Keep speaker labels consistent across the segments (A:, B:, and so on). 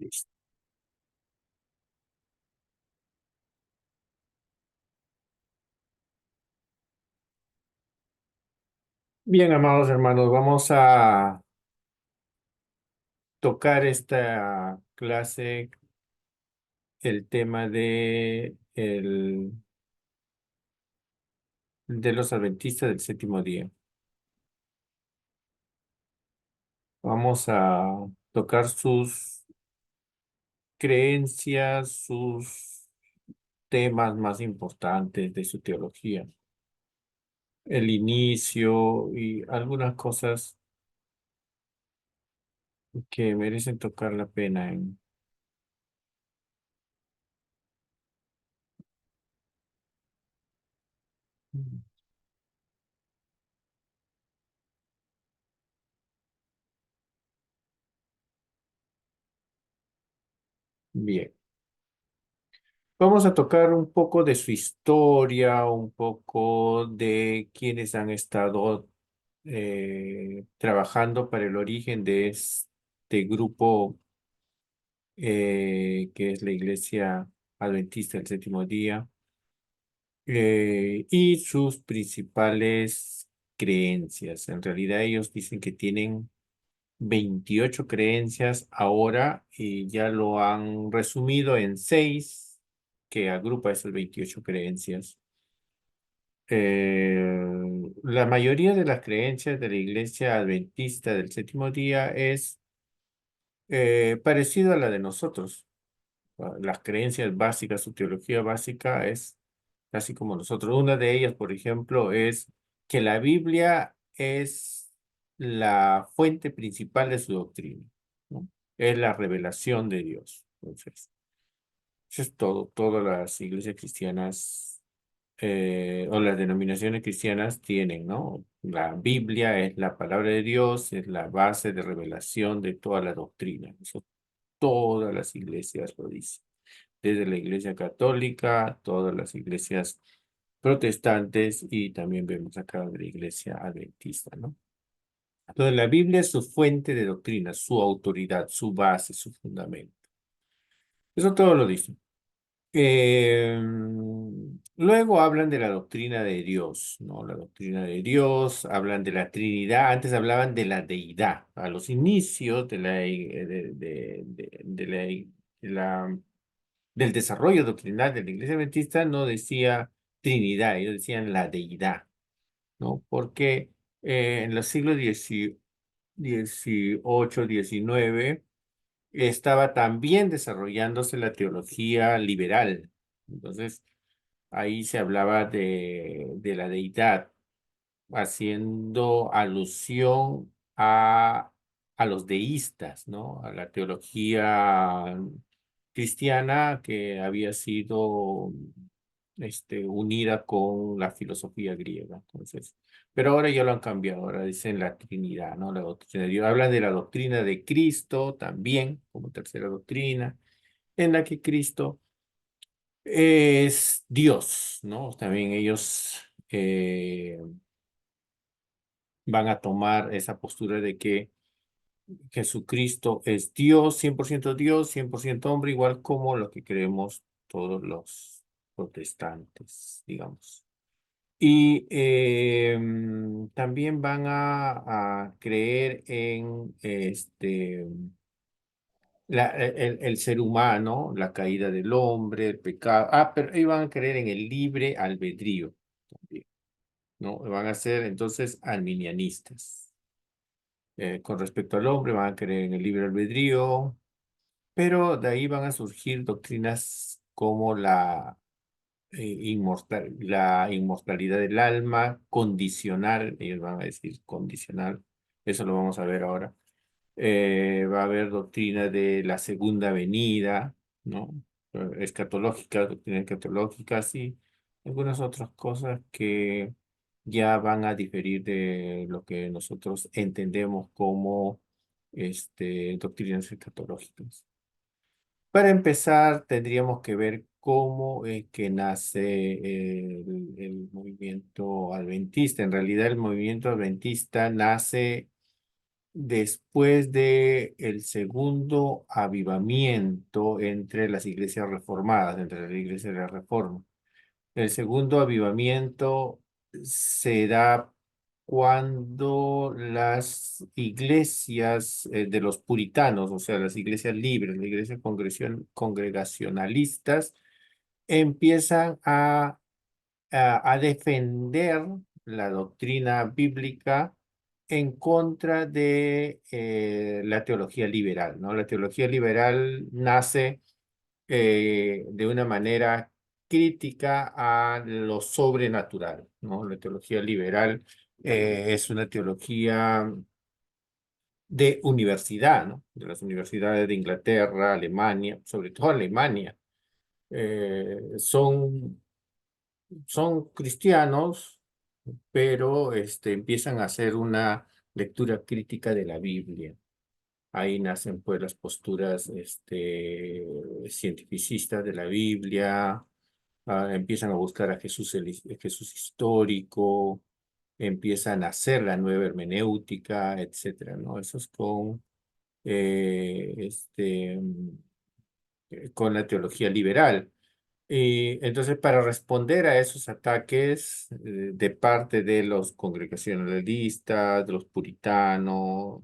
A: Listo. Bien, amados hermanos, vamos a tocar esta clase, el tema de los adventistas del séptimo día. Vamos a tocar sus creencias, sus temas más importantes de su teología, el inicio y algunas cosas que merecen tocar la pena Bien. Vamos a tocar un poco de su historia, un poco de quienes han estado trabajando para el origen de este grupo que es la Iglesia Adventista del Séptimo Día, y sus principales creencias. En realidad ellos dicen que tienen 28 creencias ahora y ya lo han resumido en 6 que agrupa esas 28 creencias. La mayoría de las creencias de la Iglesia Adventista del Séptimo Día es parecido a la de nosotros. Las creencias básicas, su teología básica es casi como nosotros. Una de ellas, por ejemplo, es que la Biblia es la fuente principal de su doctrina, ¿no? Es la revelación de Dios. Entonces, eso es todo. Todas las iglesias cristianas o las denominaciones cristianas tienen, ¿no? La Biblia es la palabra de Dios, es la base de revelación de toda la doctrina. Eso todas las iglesias lo dicen, desde la iglesia católica, todas las iglesias protestantes y también vemos acá de la iglesia adventista, ¿no? Entonces la Biblia es su fuente de doctrina, su autoridad, su base, su fundamento. Eso todo lo dice. Luego hablan de la doctrina de Dios, ¿no? La doctrina de Dios, hablan de la Trinidad, antes hablaban de la deidad. A los inicios de la del desarrollo doctrinal de la Iglesia Adventista no decía Trinidad, ellos decían la deidad, ¿no? Porque en los siglos XVIII, XIX, estaba también desarrollándose la teología liberal. Entonces, ahí se hablaba de la deidad, haciendo alusión a los deístas, ¿no? A la teología cristiana que había sido unida con la filosofía griega. Entonces, pero ahora ya lo han cambiado, ahora dicen la Trinidad, ¿no? La doctrina de Dios. Hablan de la doctrina de Cristo también, como tercera doctrina, en la que Cristo es Dios, ¿no? También ellos van a tomar esa postura de que Jesucristo es Dios, 100% Dios, 100% hombre, igual como lo que creemos todos los protestantes, digamos. Y también van a creer en el ser humano, la caída del hombre, el pecado. Pero iban a creer en el libre albedrío también, ¿no? Van a ser entonces arminianistas. Con respecto al hombre, van a creer en el libre albedrío, pero de ahí van a surgir doctrinas como la inmortalidad del alma, condicional, ellos van a decir condicional, eso lo vamos a ver ahora. Va a haber doctrina de la segunda venida, ¿no? Escatológica, doctrina escatológica, sí, algunas otras cosas que ya van a diferir de lo que nosotros entendemos como doctrinas escatológicas. Para empezar, tendríamos que ver cómo es que nace el movimiento adventista. En realidad, el movimiento adventista nace después de el segundo avivamiento entre las iglesias reformadas, entre las iglesias de la Reforma. El segundo avivamiento se da cuando las iglesias de los puritanos, o sea, las iglesias libres, las iglesias congregacionalistas, empiezan a defender la doctrina bíblica en contra de la teología liberal, ¿no? La teología liberal nace de una manera crítica a lo sobrenatural, ¿no? La teología liberal es una teología de universidad, ¿no? De las universidades de Inglaterra, Alemania, sobre todo Alemania. Son cristianos, pero empiezan a hacer una lectura crítica de la Biblia. Ahí nacen pues las posturas cientificistas de la Biblia, empiezan a buscar a Jesús, Jesús histórico, empiezan a hacer la nueva hermenéutica, etcétera, ¿no? Eso es eh, este, con la teología liberal. Y entonces, para responder a esos ataques de parte de los congregacionalistas, de los puritanos,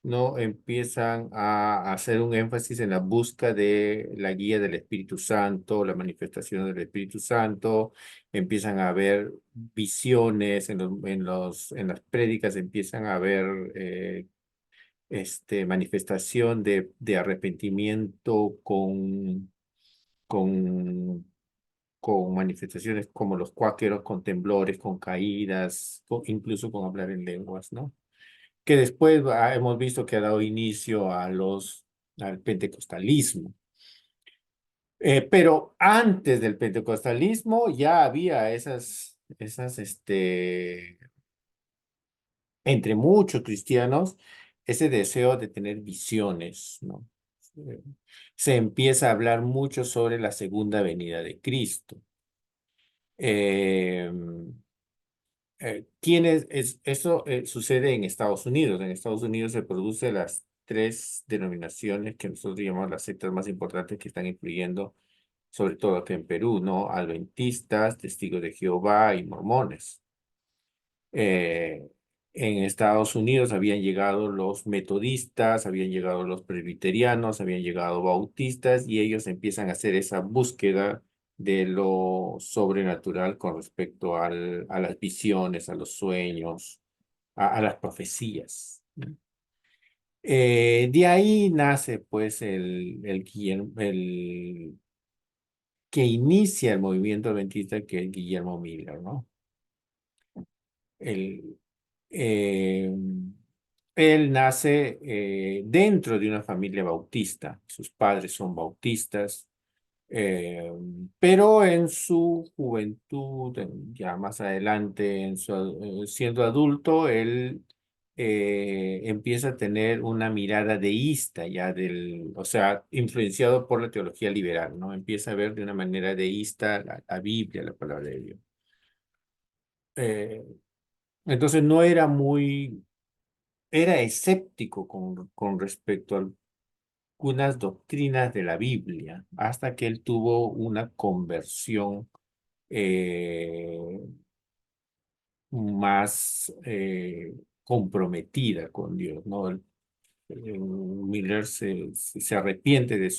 A: no empiezan a hacer un énfasis en la búsqueda de la guía del Espíritu Santo, la manifestación del Espíritu Santo, empiezan a ver visiones en las prédicas, empiezan a ver manifestación de arrepentimiento con, con manifestaciones como los cuáqueros, con temblores, con caídas, incluso con hablar en lenguas, ¿no? Que después hemos visto que ha dado inicio al pentecostalismo. Pero antes del pentecostalismo ya había entre muchos cristianos, ese deseo de tener visiones, ¿no? Eh, Se empieza a hablar mucho sobre la segunda venida de Cristo. Eh, Eso sucede en Estados Unidos. En Estados Unidos se producen las tres denominaciones que nosotros llamamos las sectas más importantes que están influyendo, sobre todo aquí en Perú, ¿no? Adventistas, Testigos de Jehová y Mormones. Eh, en Estados Unidos habían llegado los metodistas, habían llegado los presbiterianos, habían llegado bautistas y ellos empiezan a hacer esa búsqueda de lo sobrenatural con respecto a las visiones, a los sueños, a las profecías. De ahí nace pues el que inicia el movimiento adventista, que es Guillermo Miller, ¿no? El, eh, Él nace dentro de una familia bautista. Sus padres son bautistas, eh, pero en su juventud, ya más adelante, siendo adulto, él empieza a tener una mirada deísta, o sea, influenciado por la teología liberal, ¿no? Empieza a ver de una manera deísta la Biblia, la palabra de Dios. Eh, entonces no era era escéptico con respecto a algunas doctrinas de la Biblia, hasta que él tuvo una conversión eh, más comprometida con Dios, ¿no? Miller se arrepiente de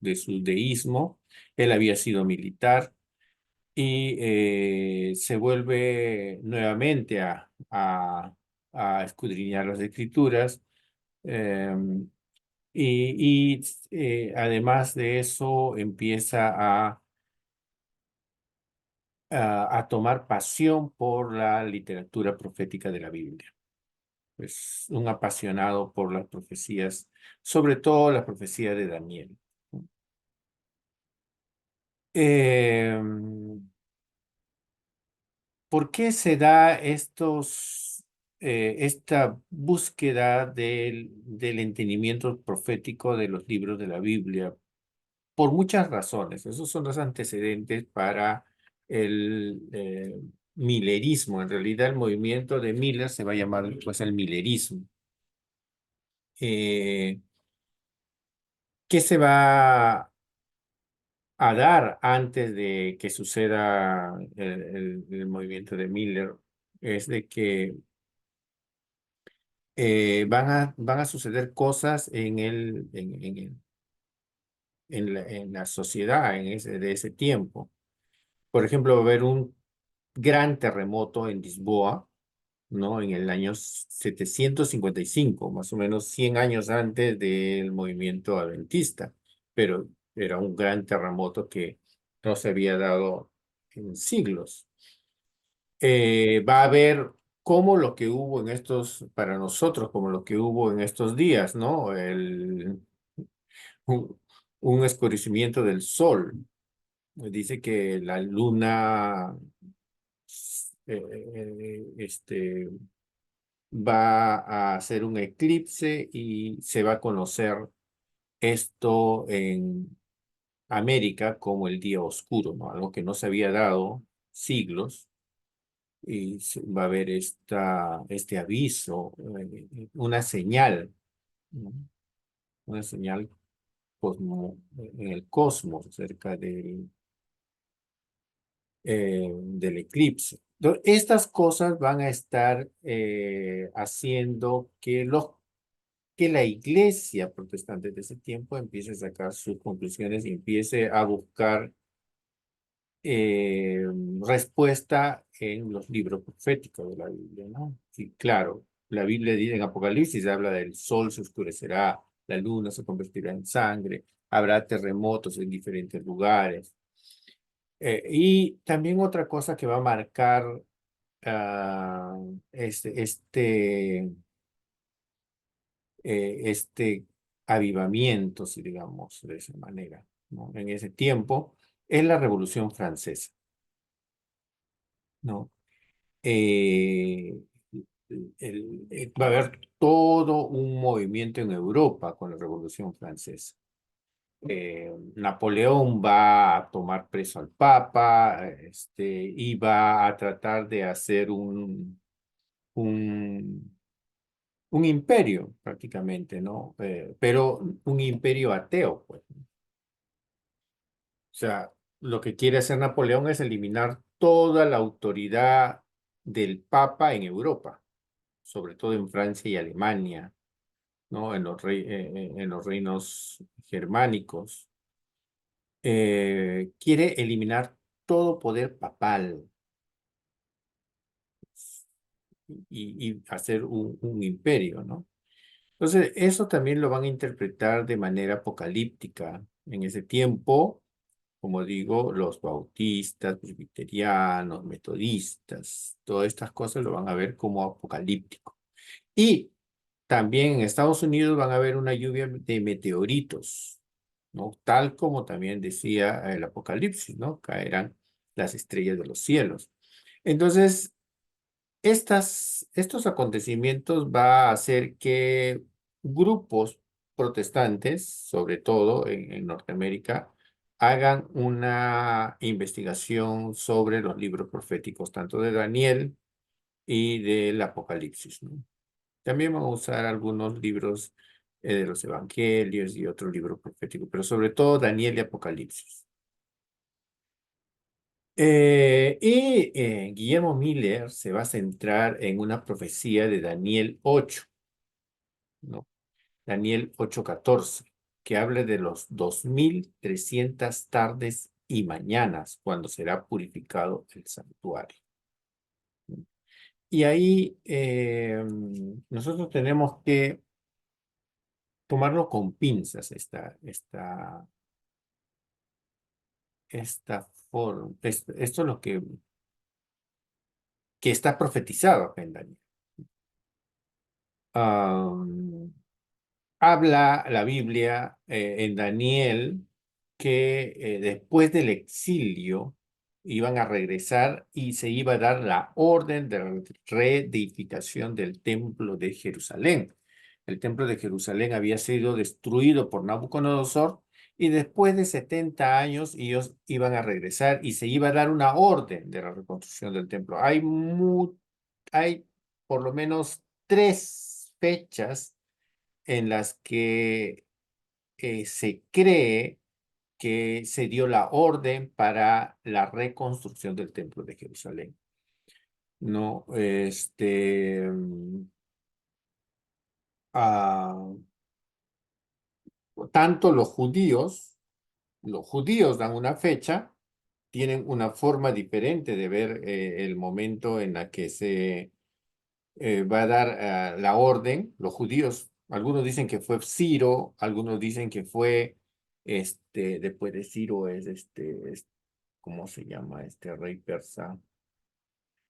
A: de su deísmo. Él había sido militar y se vuelve nuevamente a escudriñar las escrituras. em, Además de eso, empieza a tomar pasión por la literatura profética de la Biblia. Es un apasionado por las profecías, sobre todo la profecía de Daniel. Eh, ¿Por qué se da esta búsqueda del entendimiento profético de los libros de la Biblia? Por muchas razones. Esos son los antecedentes para el millerismo. En realidad, el movimiento de Miller se va a llamar pues el millerismo. eh, ¿qué se va a dar antes de que suceda el movimiento de Miller? Es de que van a suceder cosas en la sociedad de ese tiempo. Por ejemplo, va a haber un gran terremoto en Lisboa, ¿no? En el año 755, más o menos 100 años antes del movimiento adventista, pero era un gran terremoto que no se había dado en siglos. Va a haber como lo que hubo en estos, para nosotros, como lo que hubo en estos días, ¿no? Un, un escurecimiento del sol. Dice que la luna va a hacer un eclipse y se va a conocer esto en América como el día oscuro, ¿no? Algo que no se había dado siglos y va a haber este aviso, una señal, ¿no? Una señal en el cosmos acerca del eclipse. Estas cosas van a estar haciendo que la iglesia protestante de ese tiempo empiece a sacar sus conclusiones y empiece a buscar eh, respuesta en los libros proféticos de la Biblia, ¿no? Y claro, la Biblia dice en Apocalipsis, habla del sol se oscurecerá, la luna se convertirá en sangre, habrá terremotos en diferentes lugares. Y también otra cosa que va a marcar ah, este, este, este avivamiento, si digamos de esa manera, ¿no? En ese tiempo, es la Revolución Francesa, ¿no? Eh, Va a haber todo un movimiento en Europa con la Revolución Francesa. Napoleón va a tomar preso al Papa, y va a tratar de hacer un, un imperio prácticamente, ¿no? Pero un imperio ateo, pues. O sea, lo que quiere hacer Napoleón es eliminar toda la autoridad del Papa en Europa, sobre todo en Francia y Alemania, ¿no? En los reinos germánicos. Quiere eliminar todo poder papal y hacer un imperio, ¿no? Entonces, eso también lo van a interpretar de manera apocalíptica. En ese tiempo, como digo, los bautistas, presbiterianos, metodistas, todas estas cosas lo van a ver como apocalíptico. Y también en Estados Unidos van a haber una lluvia de meteoritos, ¿no? Tal como también decía el Apocalipsis, ¿no? Caerán las estrellas de los cielos. Entonces, estos acontecimientos va a hacer que grupos protestantes, sobre todo en Norteamérica, hagan una investigación sobre los libros proféticos, tanto de Daniel y del Apocalipsis, ¿no? También van a usar algunos libros de los Evangelios y otros libros proféticos, pero sobre todo Daniel y Apocalipsis. Guillermo Miller se va a centrar en una profecía de Daniel 8, ¿no? Daniel 8:14, que habla de los 2300 tardes y mañanas cuando será purificado el santuario. Y ahí nosotros tenemos que tomarlo con pinzas esta forma. Esto es lo que está profetizado acá en Daniel. Am, Habla la Biblia en Daniel que después del exilio iban a regresar y se iba a dar la orden de reedificación del templo de Jerusalén. El templo de Jerusalén había sido destruido por Nabucodonosor y después de 70 años ellos iban a regresar y se iba a dar una orden de la reconstrucción del templo. Hay por lo menos tres fechas en las que se cree que se dio la orden para la reconstrucción del Templo de Jerusalén. No, ah, tanto los judíos dan una fecha, tienen una forma diferente de ver el momento en la que se va a dar la orden. Los judíos, algunos dicen que fue Ciro, algunos dicen que fue, después de Ciro ¿cómo se llama este rey persa?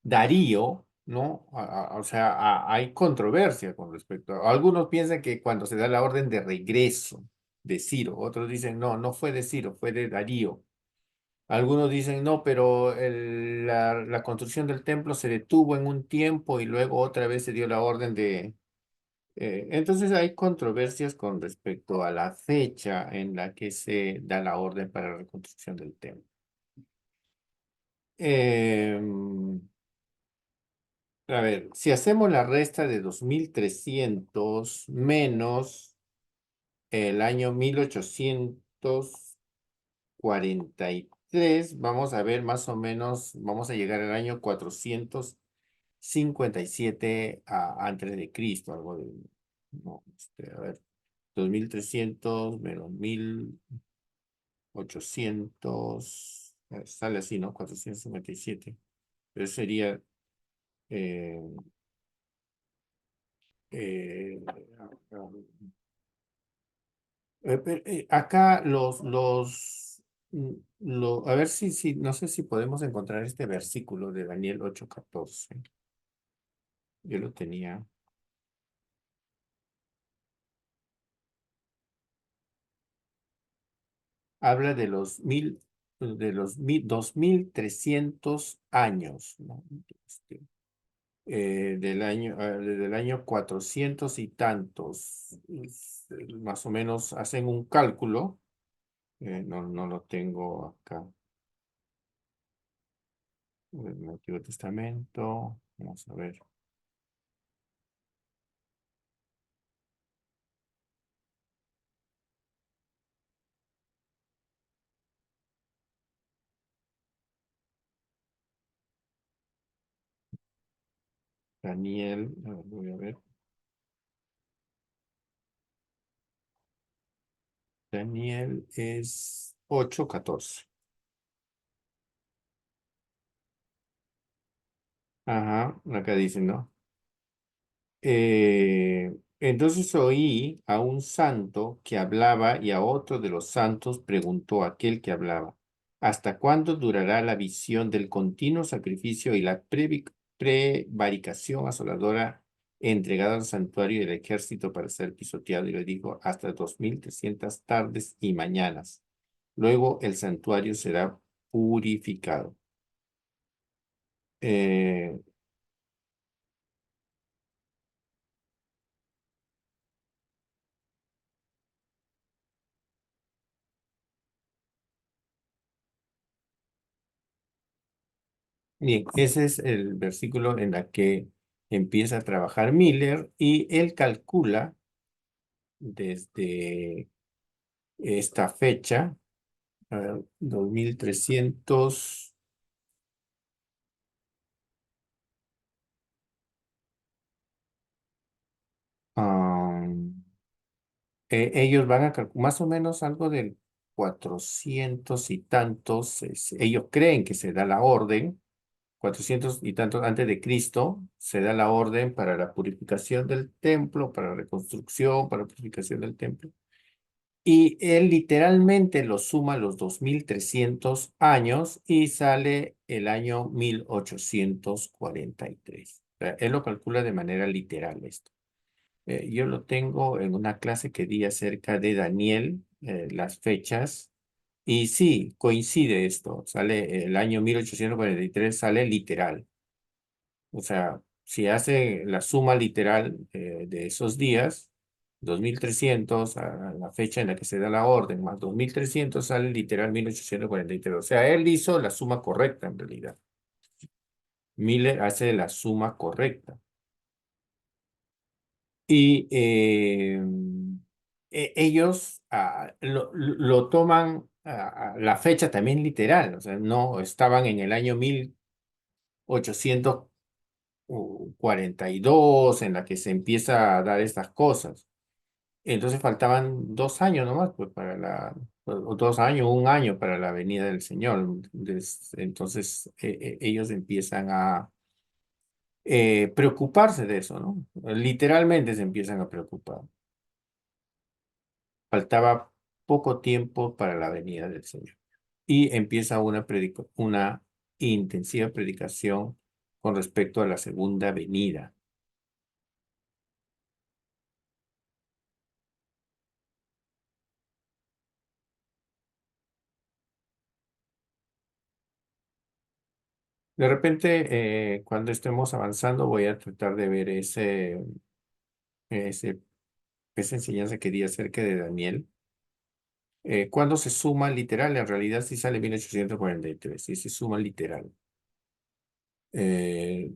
A: Darío, ¿no? O sea, hay controversia con respecto algunos piensan que cuando se da la orden de regreso de Ciro, otros dicen, no, no fue de Ciro, fue de Darío. Algunos dicen, no, pero la construcción del templo se detuvo en un tiempo y luego otra vez se dio la orden de... entonces hay controversias con respecto a la fecha en la que se da la orden para la reconstrucción del templo. A ver, si hacemos la resta de 2300 menos el año 1843, vamos a ver más o menos, vamos a llegar al año 457 antes de Cristo, algo de, no, a ver, 2300 menos 1800, sale así, ¿no? 457, pero sería... eh, eh, acá a ver si, no sé si podemos encontrar este versículo de Daniel 8:14. Yo lo tenía. Habla de los 2300 años, ¿no? Este, desde el año 400 y tantos, más o menos hacen un cálculo. No, no lo tengo acá. El Antiguo Testamento. Vamos a ver. Daniel, a ver, voy a ver. Daniel es 8:14. Ajá, acá dice, ¿no? Entonces oí a un santo que hablaba y a otro de los santos preguntó a aquel que hablaba, ¿hasta cuándo durará la visión del continuo sacrificio y la prevaricación asoladora entregada al santuario del ejército para ser pisoteado? Y le dijo, hasta 2300 tardes y mañanas. Luego el santuario será purificado. Eh, Bien, ese es el versículo en la que empieza a trabajar Miller y él calcula desde esta fecha, 2300, ellos van a calcular más o menos algo del 400 y tantos, ellos creen que se da la orden, 400 y tantos antes de Cristo, se da la orden para la purificación del templo, para la reconstrucción, para la purificación del templo. Y él literalmente lo suma los 2300 años y sale el año 1843. O sea, él lo calcula de manera literal esto. Yo lo tengo en una clase que di acerca de Daniel, las fechas, y sí, coincide esto. Sale el año 1843, sale literal. O sea, si hace la suma literal de esos días, 2300 a la fecha en la que se da la orden, más 2300 sale literal 1843. O sea, él hizo la suma correcta en realidad. Miller hace la suma correcta. Y ellos lo toman a la fecha también literal, o sea, no estaban en el año 1842 en la que se empieza a dar estas cosas. Entonces faltaban 2 años nomás, pues o 2 años, un año para la venida del Señor. Entonces ellos empiezan a preocuparse de eso, ¿no? Literalmente se empiezan a preocupar. Faltaba poco tiempo para la venida del Señor. Y empieza una intensiva predicación con respecto a la segunda venida. De repente, cuando estemos avanzando, voy a tratar de ver ese, esa enseñanza que di acerca de Daniel. Cuando se suma literal, en realidad sí sale 1843, sí se suma literal. Eh,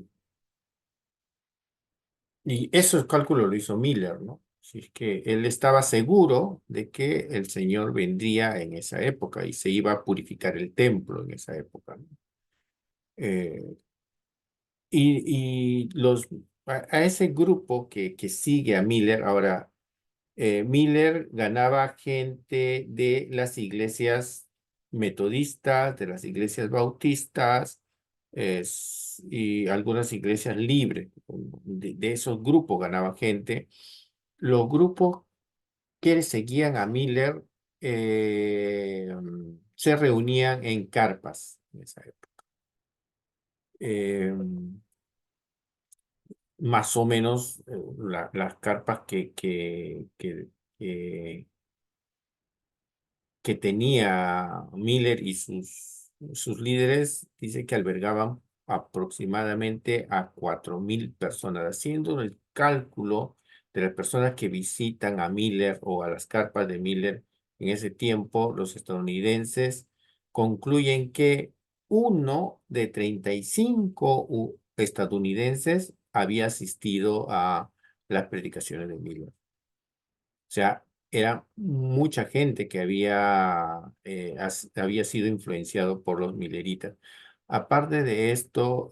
A: y eso el cálculo lo hizo Miller, ¿no? Si es que él estaba seguro de que el Señor vendría en esa época y se iba a purificar el templo en esa época, ¿no? Eh, a ese grupo que sigue a Miller, ahora, Miller ganaba gente de las iglesias metodistas, de las iglesias bautistas y algunas iglesias libres. De esos grupos ganaba gente. Los grupos que seguían a Miller se reunían en carpas en esa época. Eh, Más o menos las carpas que tenía Miller y sus líderes, dice que albergaban aproximadamente a 4.000 personas. Haciendo el cálculo de las personas que visitan a Miller o a las carpas de Miller en ese tiempo, los estadounidenses concluyen que uno de 35 estadounidenses había asistido a las predicaciones de Miller. O sea, era mucha gente que había sido influenciado por los mileritas. Aparte de esto,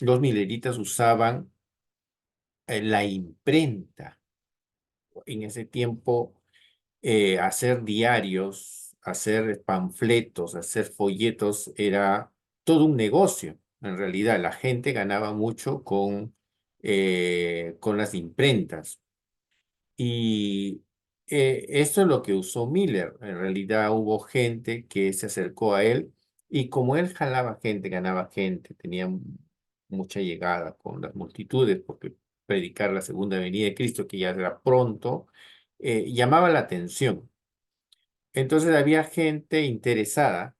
A: los mileritas usaban la imprenta. En ese tiempo, hacer diarios, hacer panfletos, hacer folletos era todo un negocio. En realidad, la gente ganaba mucho con las imprentas. Y esto es lo que usó Miller. En realidad hubo gente que se acercó a él y como él jalaba gente, ganaba gente, tenía mucha llegada con las multitudes, porque predicar la segunda venida de Cristo, que ya era pronto, llamaba la atención. Entonces había gente interesada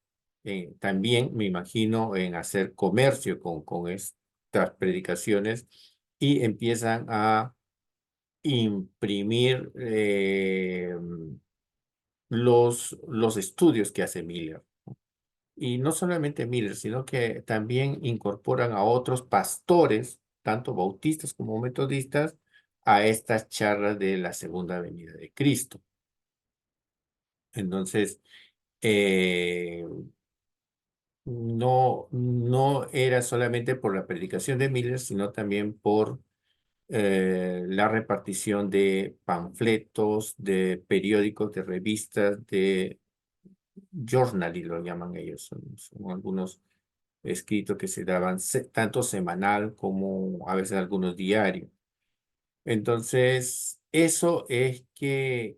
A: también, me imagino, en hacer comercio con estas predicaciones y empiezan a imprimir los estudios que hace Miller. Y no solamente Miller, sino que también incorporan a otros pastores, tanto bautistas como metodistas, a estas charlas de la segunda venida de Cristo. Entonces, eh, no era solamente por la predicación de Miller, sino también por la repartición de panfletos, de periódicos, de revistas, de journal, y lo llaman ellos. Son algunos escritos que se daban tanto semanal como a veces algunos diarios. Entonces, eso es que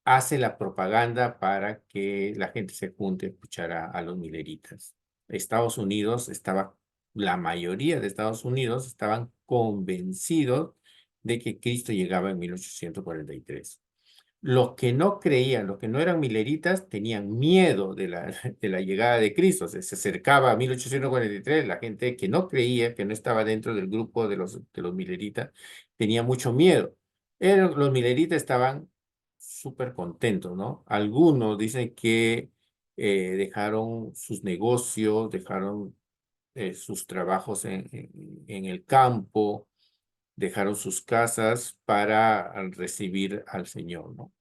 A: hace la propaganda para que la gente se junte a escuchar a los mileritas. Estados Unidos estaba, la mayoría de Estados Unidos estaban convencidos de que Cristo llegaba en 1843. Los que no creían, los que no eran mileritas, tenían miedo de la llegada de Cristo. Se acercaba a 1843, la gente que no creía, que no estaba dentro del grupo de los mileritas, tenía mucho miedo. Los mileritas estaban súper contentos, ¿no? Algunos dicen que dejaron sus negocios, dejaron sus trabajos en el campo, dejaron sus casas para recibir al Señor, ¿no?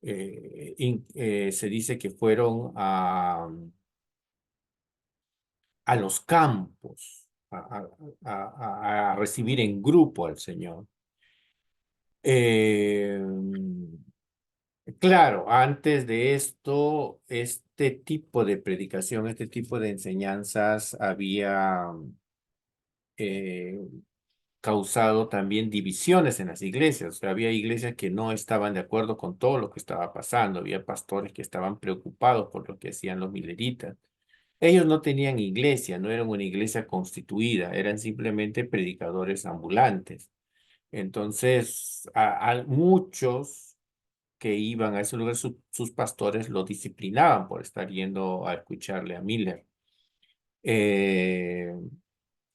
A: Se dice que fueron a los campos a recibir en grupo al Señor. Eh, claro, antes de esto, este tipo de predicación, este tipo de enseñanzas había eh, causado también divisiones en las iglesias. O sea, había iglesias que no estaban de acuerdo con todo lo que estaba pasando. Había pastores que estaban preocupados por lo que hacían los mileritas. Ellos no tenían iglesia, no eran una iglesia constituida, eran simplemente predicadores ambulantes. Entonces, a muchos que iban a ese lugar, sus pastores lo disciplinaban por estar yendo a escucharle a Miller. Eh,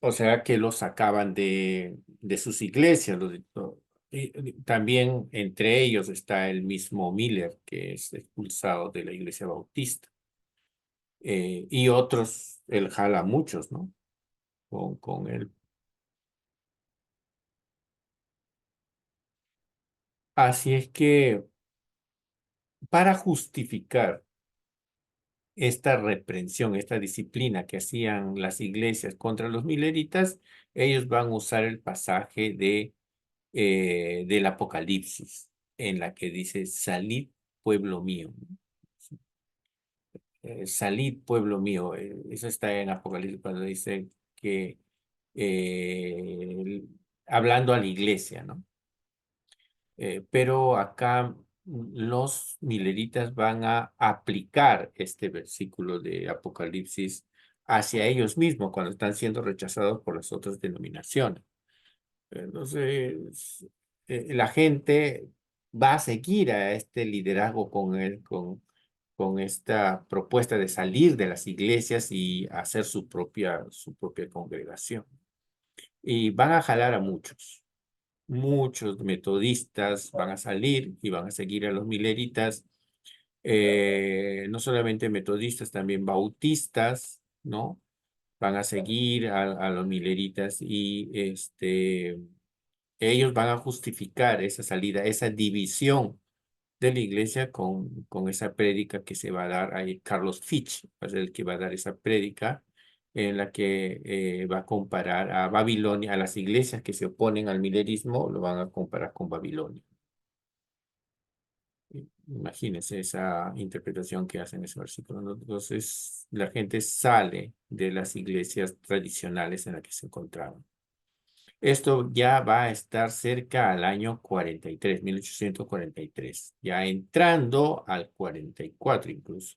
A: o sea que los sacaban de sus iglesias. Y también entre ellos está el mismo Miller, que es expulsado de la iglesia bautista. Y otros, él jala a muchos, ¿no? Con él. Así es que para justificar esta reprensión, esta disciplina que hacían las iglesias contra los mileritas, ellos van a usar el pasaje del Apocalipsis, en la que dice, salid, pueblo mío. Salid, pueblo mío. Eso está en Apocalipsis cuando dice que, hablando a la iglesia, ¿no? Pero acá los mileritas van a aplicar este versículo de Apocalipsis hacia ellos mismos cuando están siendo rechazados por las otras denominaciones. Entonces, la gente va a seguir a este liderazgo con esta propuesta de salir de las iglesias y hacer su propia congregación. Y van a jalar a muchos. Muchos metodistas van a salir y van a seguir a los mileritas, no solamente metodistas, también bautistas, ¿no? Van a seguir a los mileritas y ellos van a justificar esa salida, esa división de la iglesia con esa prédica que se va a dar ahí. Carlos Fitch va a ser el que va a dar esa prédica en la que va a comparar a Babilonia, a las iglesias que se oponen al milerismo, lo van a comparar con Babilonia. Imagínense esa interpretación que hacen ese versículo, ¿no? Entonces, la gente sale de las iglesias tradicionales en las que se encontraban. Esto ya va a estar cerca al año 43, 1843, ya entrando al 44 incluso.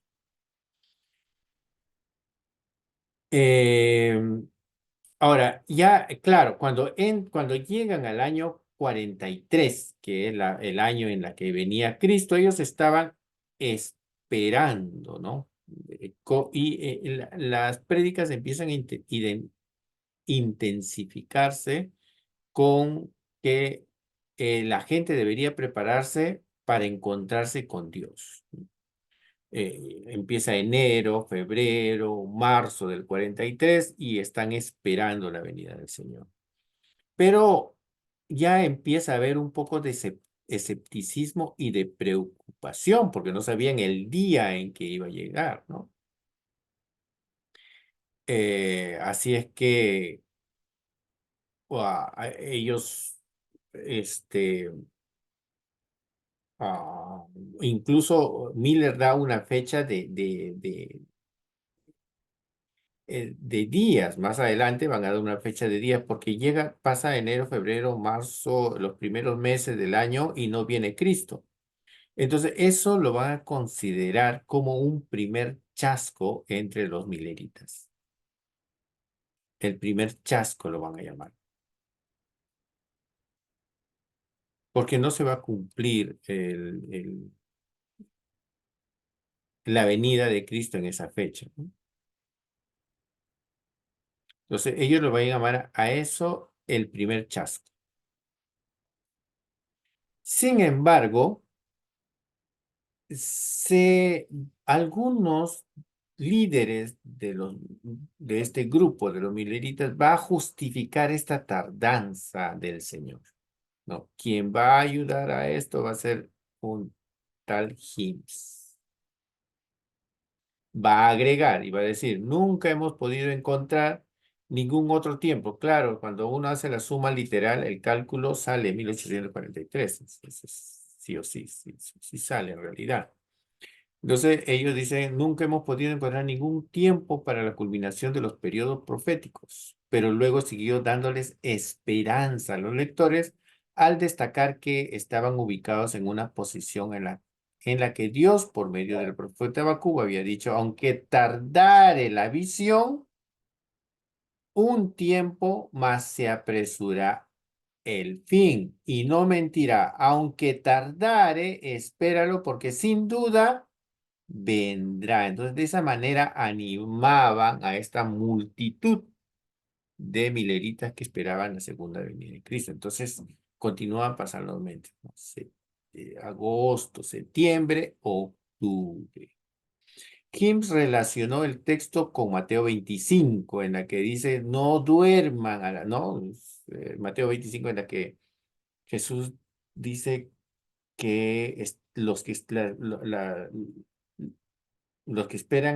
A: Eh, Ahora, ya, claro, cuando llegan al año 43, que es el año en la que venía Cristo, ellos estaban esperando, ¿no? Las prédicas empiezan a intensificarse con que la gente debería prepararse para encontrarse con Dios. Empieza enero, febrero, marzo del 43 y están esperando la venida del Señor. Pero ya empieza a haber un poco de escepticismo y de preocupación porque no sabían el día en que iba a llegar, ¿no? Así es que ellos, este, ah, incluso Miller da una fecha de días. Más adelante van a dar una fecha de días porque pasa enero, febrero, marzo, los primeros meses del año y no viene Cristo. Entonces, eso lo van a considerar como un primer chasco entre los mileritas. El primer chasco lo van a llamar. Porque no se va a cumplir la venida de Cristo en esa fecha, ¿no? Entonces, ellos lo van a llamar a eso el primer chasco. Sin embargo, se, algunos líderes de este grupo de los mileritas va a justificar esta tardanza del Señor. No, quien va a ayudar a esto va a ser un tal Hims. Va a agregar y va a decir, nunca hemos podido encontrar ningún otro tiempo. Claro, cuando uno hace la suma literal, el cálculo sale en 1843. Sí o sí, sí sale en realidad. Entonces ellos dicen, nunca hemos podido encontrar ningún tiempo para la culminación de los periodos proféticos, pero luego siguió dándoles esperanza a los lectores al destacar que estaban ubicados en una posición en la que Dios, por medio del profeta Habacuc, había dicho, aunque tardare la visión, un tiempo más se apresura el fin, y no mentirá, aunque tardare, espéralo, porque sin duda vendrá. Entonces, de esa manera animaban a esta multitud de mileritas que esperaban la segunda venida de Cristo. Entonces, continúan pasando los meses, ¿no? Agosto, septiembre, octubre. Kims relacionó el texto con Mateo 25, en la que dice, no duerman, ¿no? Mateo 25, en la que Jesús dice que los que esperan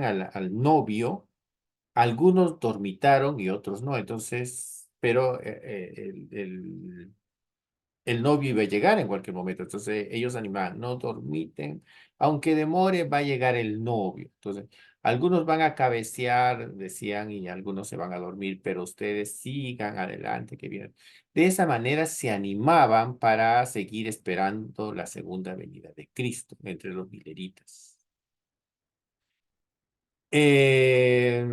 A: al novio, algunos dormitaron y otros no. Entonces, pero el novio iba a llegar en cualquier momento. Entonces, ellos animaban, no dormiten, aunque demore, va a llegar el novio. Entonces, algunos van a cabecear, decían, y algunos se van a dormir, pero ustedes sigan adelante, que bien. De esa manera se animaban para seguir esperando la segunda venida de Cristo entre los mileritas. Eh,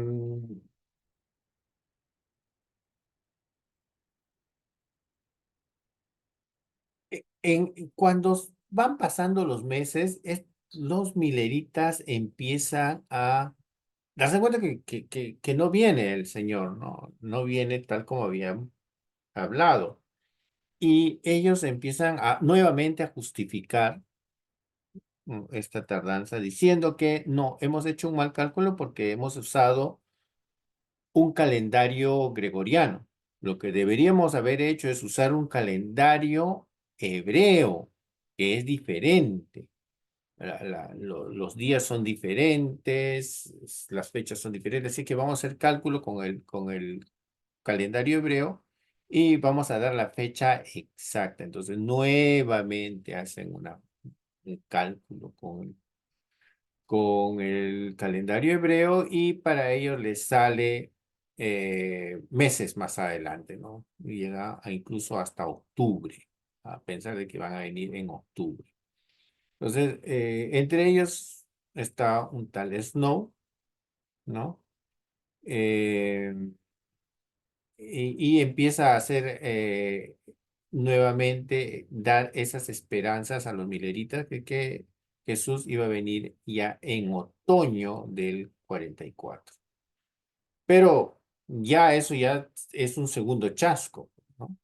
A: cuando van pasando los meses, los mileritas empiezan a darse cuenta que no viene el Señor, ¿no? No viene tal como habían hablado. Y ellos empiezan nuevamente a justificar esta tardanza diciendo que no, hemos hecho un mal cálculo porque hemos usado un calendario gregoriano. Lo que deberíamos haber hecho es usar un calendario hebreo, que es diferente. Los días son diferentes, las fechas son diferentes, así que vamos a hacer cálculo con el calendario hebreo y vamos a dar la fecha exacta. Entonces, nuevamente hacen un cálculo con el calendario hebreo y para ellos les sale meses más adelante, ¿no? Y llega incluso hasta octubre, a pensar de que van a venir en octubre. Entonces, entre ellos está un tal Snow, ¿no? Eh, y empieza a hacer nuevamente, dar esas esperanzas a los mileritas que Jesús iba a venir ya en otoño del 44. Pero ya eso ya es un segundo chasco, ¿no?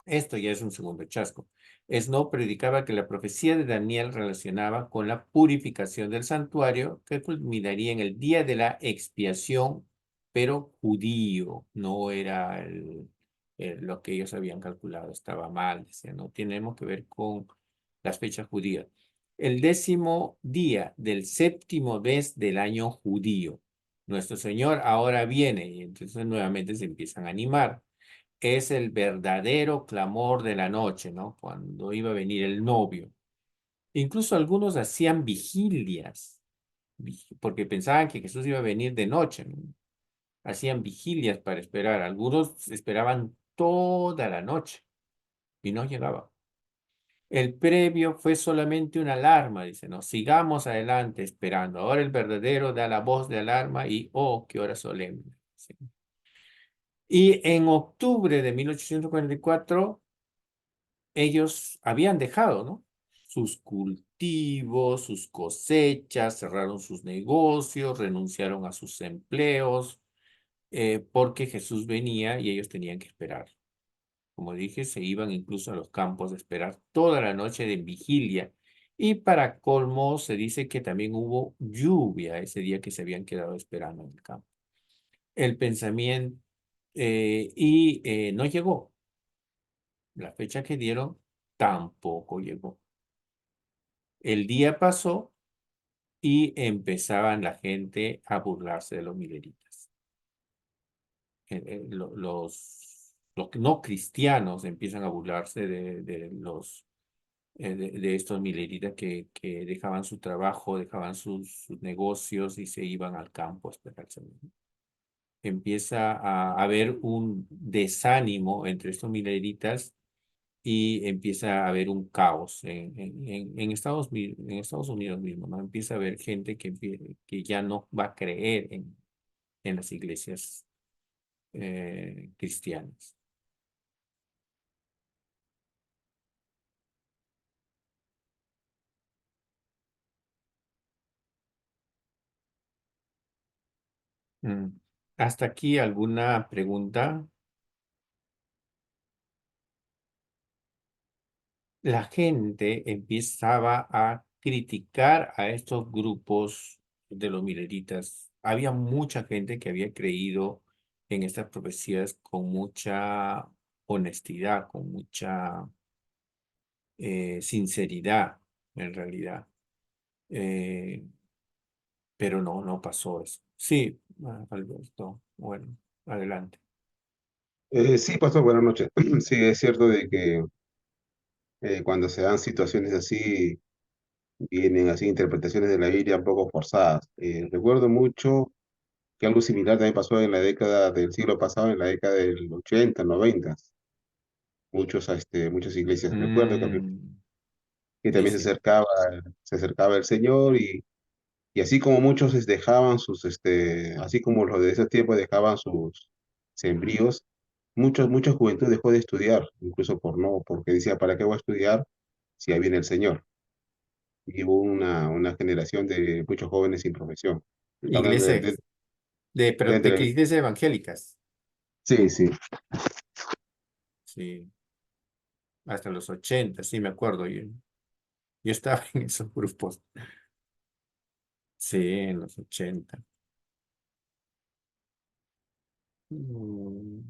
A: Esto ya es un segundo chasco. Snow predicaba que la profecía de Daniel relacionaba con la purificación del santuario que culminaría en el día de la expiación, pero judío, no era lo que ellos habían calculado, estaba mal, decían, no tenemos que ver con las fechas judías. El 10º día del séptimo mes del año judío. Nuestro Señor ahora viene y entonces nuevamente se empiezan a animar. Es el verdadero clamor de la noche, ¿no? Cuando iba a venir el novio. Incluso algunos hacían vigilias, porque pensaban que Jesús iba a venir de noche, ¿no? Hacían vigilias para esperar. Algunos esperaban toda la noche y no llegaba. El previo fue solamente una alarma, dice, no, sigamos adelante esperando. Ahora el verdadero da la voz de alarma y, oh, qué hora solemne. Sí. Y en octubre de 1844 ellos habían dejado, ¿no? Sus cultivos, sus cosechas, cerraron sus negocios, renunciaron a sus empleos, porque Jesús venía y ellos tenían que esperar. Como dije, se iban incluso a los campos a esperar toda la noche de vigilia Y para colmo, se dice que también hubo lluvia ese día que se habían quedado esperando en el campo. El pensamiento, no llegó. La fecha que dieron tampoco llegó. El día pasó y empezaban la gente a burlarse de los mileritas. Los no cristianos empiezan a burlarse de estos mileritas que dejaban su trabajo, dejaban sus negocios y se iban al campo a esperar el Señor. Empieza a haber un desánimo entre estos mileritas y empieza a haber un caos en Estados Unidos mismo, ¿no? Empieza a haber gente que ya no va a creer en las iglesias cristianas. Mm. ¿Hasta aquí alguna pregunta? La gente empezaba a criticar a estos grupos de los mileritas. Había mucha gente que había creído en estas profecías con mucha honestidad, con mucha sinceridad, en realidad. Eh, pero no, no pasó eso. Sí, Alberto, bueno, adelante.
B: Sí, pastor, buenas noches. Sí, es cierto de que cuando se dan situaciones así, vienen así interpretaciones de la Biblia un poco forzadas. Recuerdo mucho que algo similar también pasó en la década del siglo pasado, en la década del 80, 90. Muchas iglesias, recuerdo
A: Mm,
B: que también
A: dice,
B: se acercaba el Señor y así como muchos dejaban así como los de ese tiempo dejaban sus sembríos, mucha juventud dejó de estudiar, incluso porque decía, ¿para qué voy a estudiar si ahí viene el Señor? Y hubo una generación de muchos jóvenes sin profesión. Está hablando
A: iglesias, pero
B: de
A: de que
B: entre-
A: iglesias evangélicas.
B: sí, sí.
A: Sí, hasta los 80, sí, me acuerdo. Yo estaba en esos grupos. Sí, en los 80. Mm,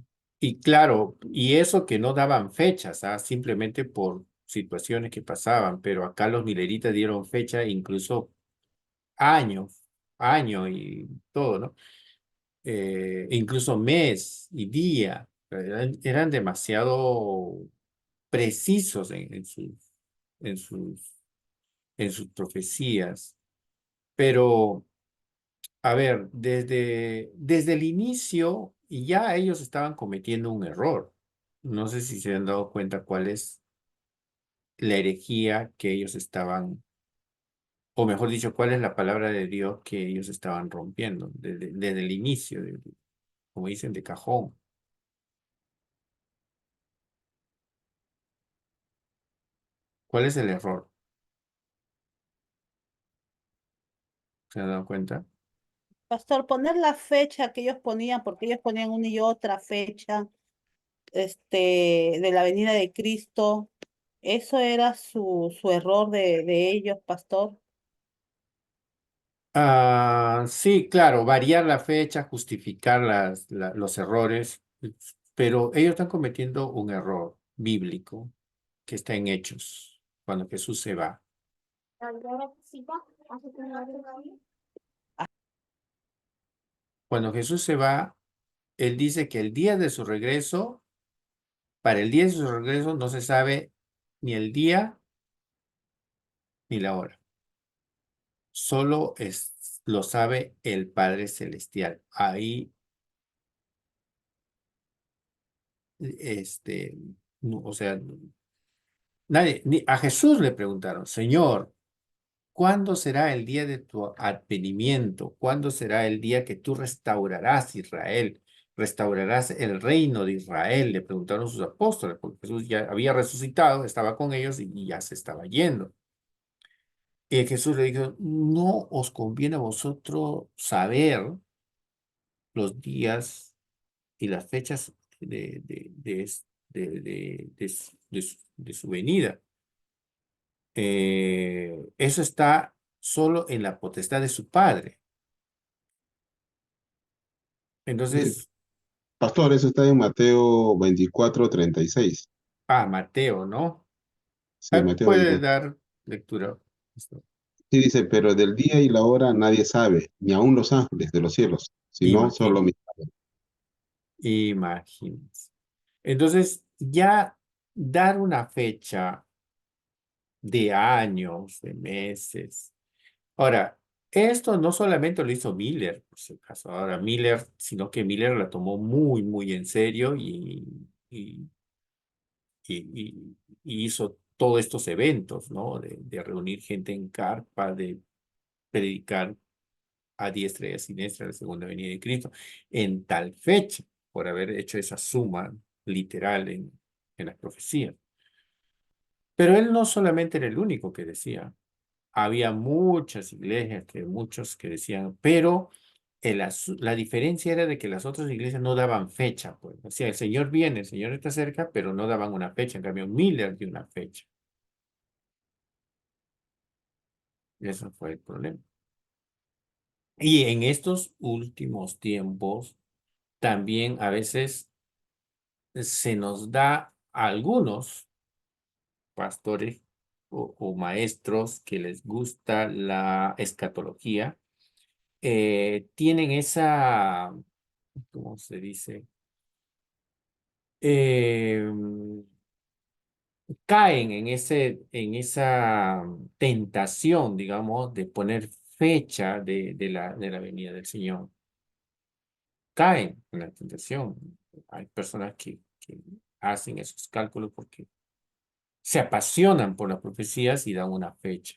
A: Y claro, y eso que no daban fechas, simplemente por situaciones que pasaban, pero acá los mileritas dieron fecha, incluso años, año y todo, ¿no? Incluso mes y día. Eran demasiado precisos en sus, en sus profecías. Pero, a ver, desde el inicio ya ellos estaban cometiendo un error. No sé si se han dado cuenta cuál es la herejía que ellos estaban, o mejor dicho, cuál es la palabra de Dios que ellos estaban rompiendo desde el inicio, como dicen, de cajón. ¿Cuál es el error? ¿Se han dado cuenta?
C: Pastor, poner la fecha que ellos ponían, porque ellos ponían una y otra fecha, de la venida de Cristo, eso era su error de ellos, pastor.
A: Sí, claro, variar la fecha, justificar los errores, pero ellos están cometiendo un error bíblico que está en Hechos, cuando Jesús se va. Cuando Jesús se va, él dice que el día de su regreso, para el día de su regreso no se sabe ni el día ni la hora, solo lo sabe el Padre Celestial. Ahí, este, o sea, nadie, ni a Jesús le preguntaron, Señor, ¿cuándo será el día de tu advenimiento? ¿Cuándo será el día que tú restaurarás Israel? ¿Restaurarás el reino de Israel? Le preguntaron sus apóstoles, porque Jesús ya había resucitado, estaba con ellos y ya se estaba yendo. Y Jesús le dijo, no os conviene a vosotros saber los días y las fechas de su venida. Eso está solo en la potestad de su padre.
B: Sí,
A: Entonces,
B: pastor, eso está en Mateo 24:36.
A: Mateo, ¿no?
B: Sí, Mateo
A: Puede
B: 24.
A: dar lectura.
B: Sí, dice, pero del día y la hora nadie sabe, ni aun los ángeles de los cielos, sino solo
A: Imagínense,
B: mi.
A: imagínense. Entonces, ya dar una fecha de años, de meses. Ahora, esto no solamente lo hizo Miller, por si acaso. Ahora, Miller, sino que Miller la tomó muy, muy en serio y hizo todos estos eventos, ¿no? De reunir gente en carpa, de predicar a diestra y a siniestra la segunda venida de Cristo, en tal fecha, por haber hecho esa suma literal en las profecías. Pero él no solamente era el único que decía, había muchas iglesias, muchos que decían, pero la diferencia era de que las otras iglesias no daban fecha, pues. O sea, el Señor viene, el Señor está cerca, pero no daban una fecha. En cambio, Miller dio una fecha. Eso fue el problema. Y en estos últimos tiempos, también a veces se nos da a algunos pastores o maestros que les gusta la escatología, tienen esa, ¿cómo se dice? Eh, Caen en esa tentación, digamos, de poner fecha de la venida del Señor. Caen en la tentación. Hay personas que hacen esos cálculos porque se apasionan por las profecías y dan una fecha.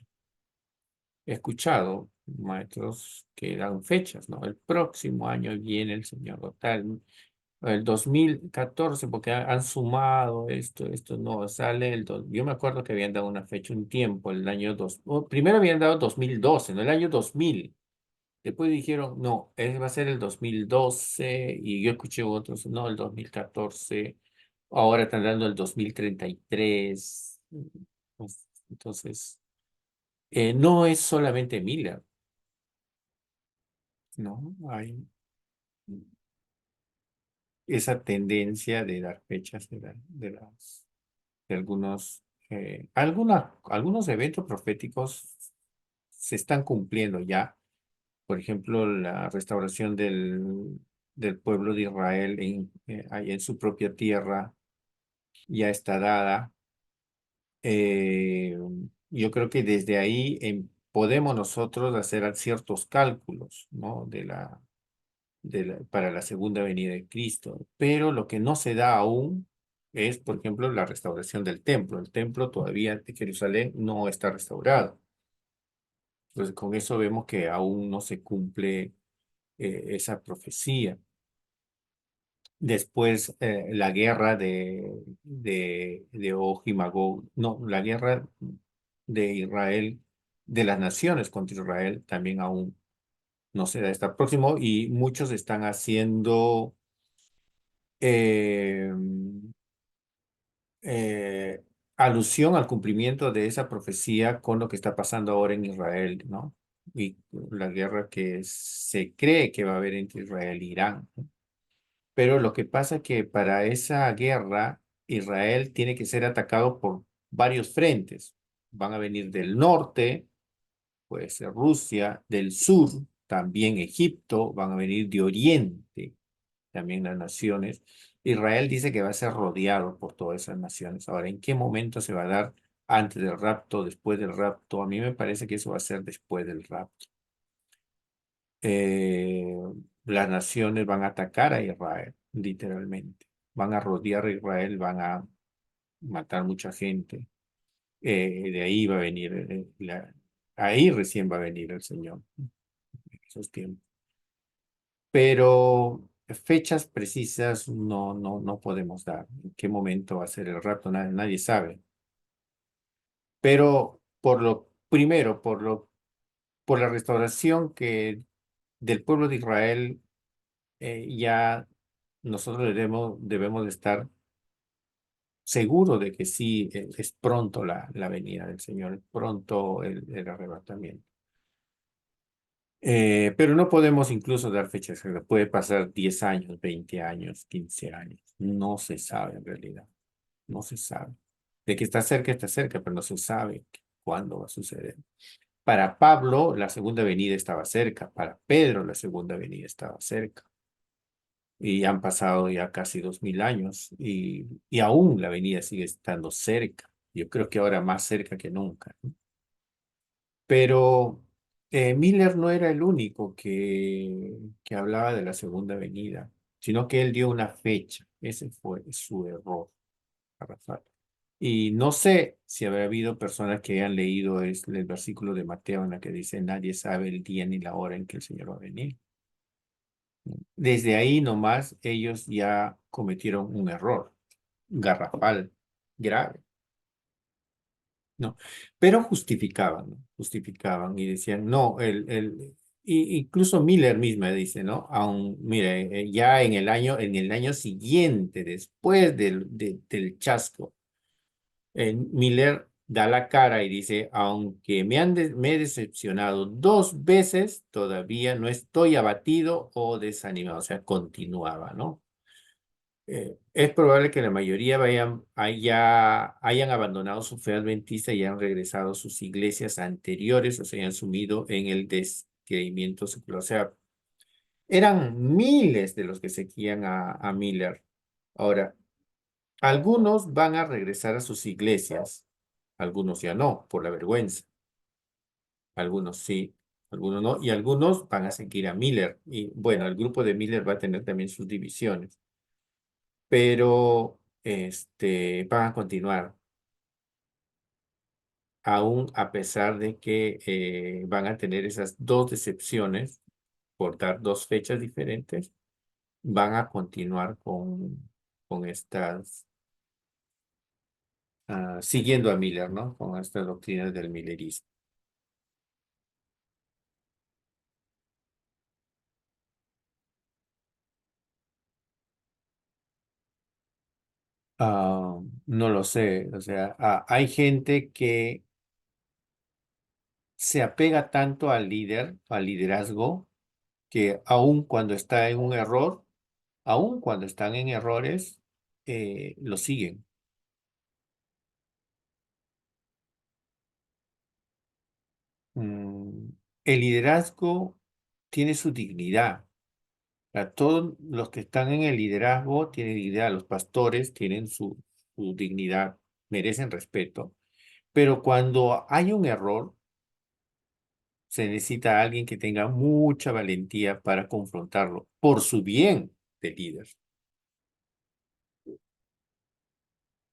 A: He escuchado maestros que dan fechas, ¿no? El próximo año viene el Señor, o tal, el 2014, porque han sumado esto no, sale yo me acuerdo que habían dado una fecha, un tiempo, el año primero habían dado 2012, no el año 2000. Después dijeron, no, va a ser el 2012, y yo escuché otros, no, el 2014, ahora están dando el 2033. Pues, entonces, no es solamente Miller, ¿no? Hay esa tendencia de dar fechas de algunos eventos proféticos se están cumpliendo ya. Por ejemplo, la restauración del pueblo de Israel ahí en su propia tierra ya está dada. Eh, yo creo que desde ahí podemos nosotros hacer ciertos cálculos, ¿no? Para la segunda venida de Cristo. Pero lo que no se da aún es, por ejemplo, la restauración del templo. El templo todavía de Jerusalén no está restaurado. Entonces, con eso vemos que aún no se cumple esa profecía. Después, la guerra de Og y Magog, no, la guerra de Israel, de las naciones contra Israel, también aún no se da, está próximo y muchos están haciendo eh, eh, alusión al cumplimiento de esa profecía con lo que está pasando ahora en Israel, ¿no? Y la guerra que se cree que va a haber entre Israel e Irán, ¿no? Pero lo que pasa es que para esa guerra, Israel tiene que ser atacado por varios frentes. Van a venir del norte, puede ser Rusia, del sur, también Egipto, van a venir de oriente, también las naciones. Israel dice que va a ser rodeado por todas esas naciones. Ahora, ¿en qué momento se va a dar? ¿Antes del rapto, después del rapto? A mí me parece que eso va a ser después del rapto. Eh, las naciones van a atacar a Israel, literalmente. Van a rodear a Israel, van a matar mucha gente. De ahí va a venir, ahí recién va a venir el Señor, en esos tiempos. Pero fechas precisas no podemos dar. ¿En qué momento va a ser el rapto? Nadie sabe. Pero primero, por la restauración del pueblo de Israel, ya nosotros debemos de estar seguro de que sí, es pronto la venida del Señor, es pronto el arrebatamiento. Pero no podemos incluso dar fechas, puede pasar 10 años, 20 años, 15 años, no se sabe en realidad, no se sabe. De que está cerca, pero no se sabe cuándo va a suceder. Para Pablo, la segunda venida estaba cerca, para Pedro, la segunda venida estaba cerca. Y han pasado ya casi 2000 años y aún la venida sigue estando cerca. Yo creo que ahora más cerca que nunca, ¿no? Pero Miller no era el único que hablaba de la segunda venida, sino que él dio una fecha. Ese fue su error, Rafael. Y no sé si habrá habido personas que hayan leído el versículo de Mateo en la que dice, nadie sabe el día ni la hora en que el Señor va a venir. Desde ahí nomás ellos ya cometieron un error garrafal, grave, ¿no? Pero justificaban, ¿no? Justificaban y decían, no, incluso Miller misma dice, ¿no? Aún, mire, ya en el año siguiente, después del chasco, Miller da la cara y dice, aunque me he decepcionado 2 veces, todavía no estoy abatido o desanimado, o sea, continuaba, ¿no? Es probable que la mayoría hayan abandonado su fe adventista y hayan regresado a sus iglesias anteriores o se hayan sumido en el descreimiento secular. O sea, eran miles de los que seguían a Miller. Ahora, algunos van a regresar a sus iglesias, algunos ya no, por la vergüenza. Algunos sí, algunos no, y algunos van a seguir a Miller. Y bueno, el grupo de Miller va a tener también sus divisiones, pero van a continuar, aún a pesar de que van a tener esas dos decepciones por dar dos fechas diferentes, van a continuar con estas, siguiendo a Miller, ¿no? Con estas doctrinas del millerismo. No lo sé, o sea, hay gente que se apega tanto al líder, al liderazgo, que aun cuando está en un error, aun cuando están en errores, lo siguen. Mm, el liderazgo tiene su dignidad. A todos los que están en el liderazgo tienen dignidad, los pastores tienen su dignidad, merecen respeto. Pero cuando hay un error, se necesita alguien que tenga mucha valentía para confrontarlo por su bien del líder,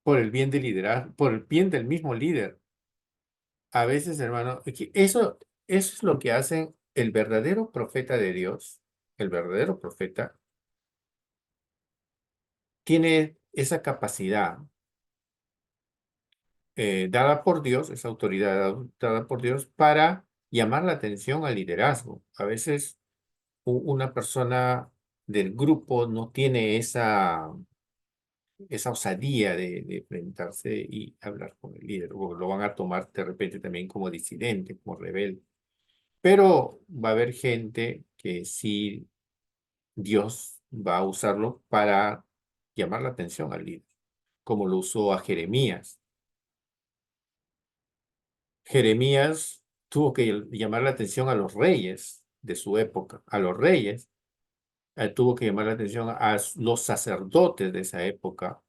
A: por el bien del liderazgo, por el bien del mismo líder. A veces, hermano, eso es lo que hacen el verdadero profeta de Dios. El verdadero profeta tiene esa capacidad dada por Dios, esa autoridad dada por Dios para llamar la atención al liderazgo. A veces una persona del grupo no tiene esa osadía de enfrentarse y hablar con el líder, o lo van a tomar de repente también como disidente, como rebelde. Pero va a haber gente que sí Dios va a usarlo para llamar la atención al líder, como lo usó a Jeremías. Jeremías tuvo que llamar la atención a los reyes de su época, a los reyes, tuvo que llamar la atención a los sacerdotes de esa época,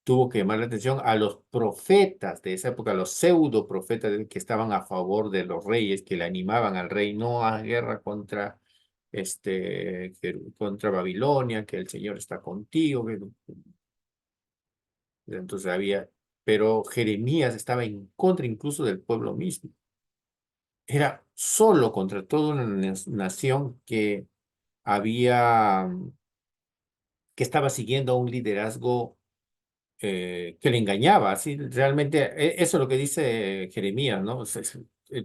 A: tuvo que llamar la atención a los profetas de esa época, los pseudo profetas que estaban a favor de los reyes, que le animaban al rey no a guerra contra Babilonia, que el Señor está contigo. Entonces pero Jeremías estaba en contra incluso del pueblo mismo. Era solo contra toda una nación había, que estaba siguiendo a un liderazgo que le engañaba, así realmente, eso es lo que dice Jeremías, ¿no?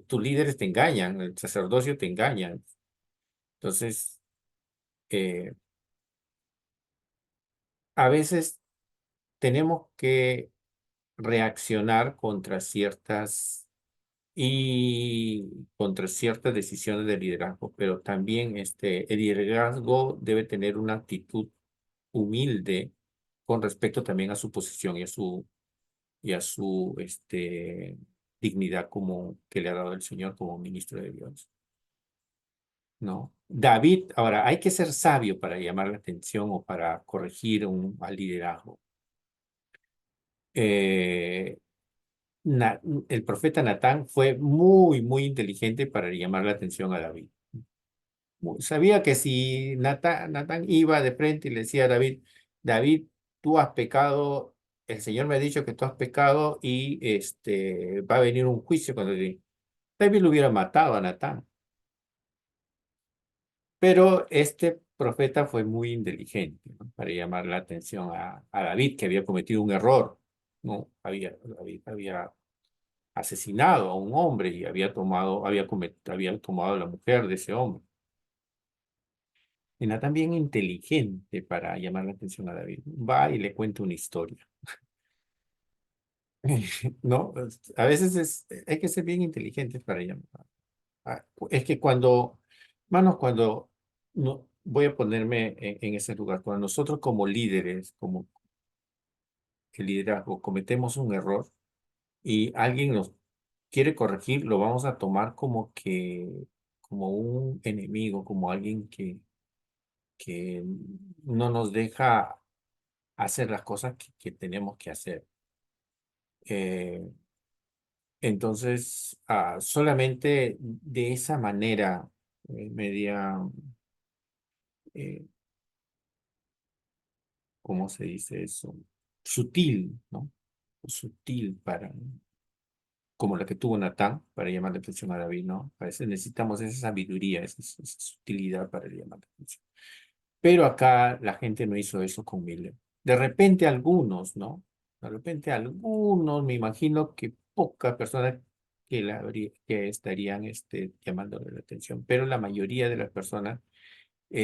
A: Tus líderes te engañan, el sacerdocio te engaña. Entonces, a veces tenemos que reaccionar contra ciertas decisiones de liderazgo, pero también el liderazgo debe tener una actitud humilde con respecto también a su posición y a su dignidad como que le ha dado el Señor como ministro de Dios. ¿No? David, ahora, hay que ser sabio para llamar la atención o para corregir al liderazgo. Eh, el profeta Natán fue muy, muy inteligente para llamar la atención a David. Sabía que si Natán iba de frente y le decía a David, David, tú has pecado, el Señor me ha dicho que tú has pecado y va a venir un juicio cuando David lo hubiera matado a Natán. Pero este profeta fue muy inteligente, ¿no? Para llamar la atención a David, que había cometido un error, ¿no? David había asesinado a un hombre y había tomado la mujer de ese hombre. Y Natán bien inteligente para llamar la atención a David. Va y le cuenta una historia. ¿No? A veces hay que ser bien inteligentes para llamar. Es que cuando no, voy a ponerme en ese lugar, cuando nosotros como líderes, como el liderazgo, cometemos un error y alguien nos quiere corregir, lo vamos a tomar como un enemigo, como alguien que no nos deja hacer las cosas que tenemos que hacer. Eh, entonces, solamente de esa manera, media, eh, ¿cómo se dice eso? Sutil, ¿no? Sutil como la que tuvo Natán para llamar la atención a David, ¿no? A veces necesitamos esa sabiduría, esa sutilidad para llamar la atención. Pero acá la gente no hizo eso con Miller. De repente algunos, ¿no? De repente algunos, me imagino que pocas personas que estarían llamándole la atención, pero la mayoría de las personas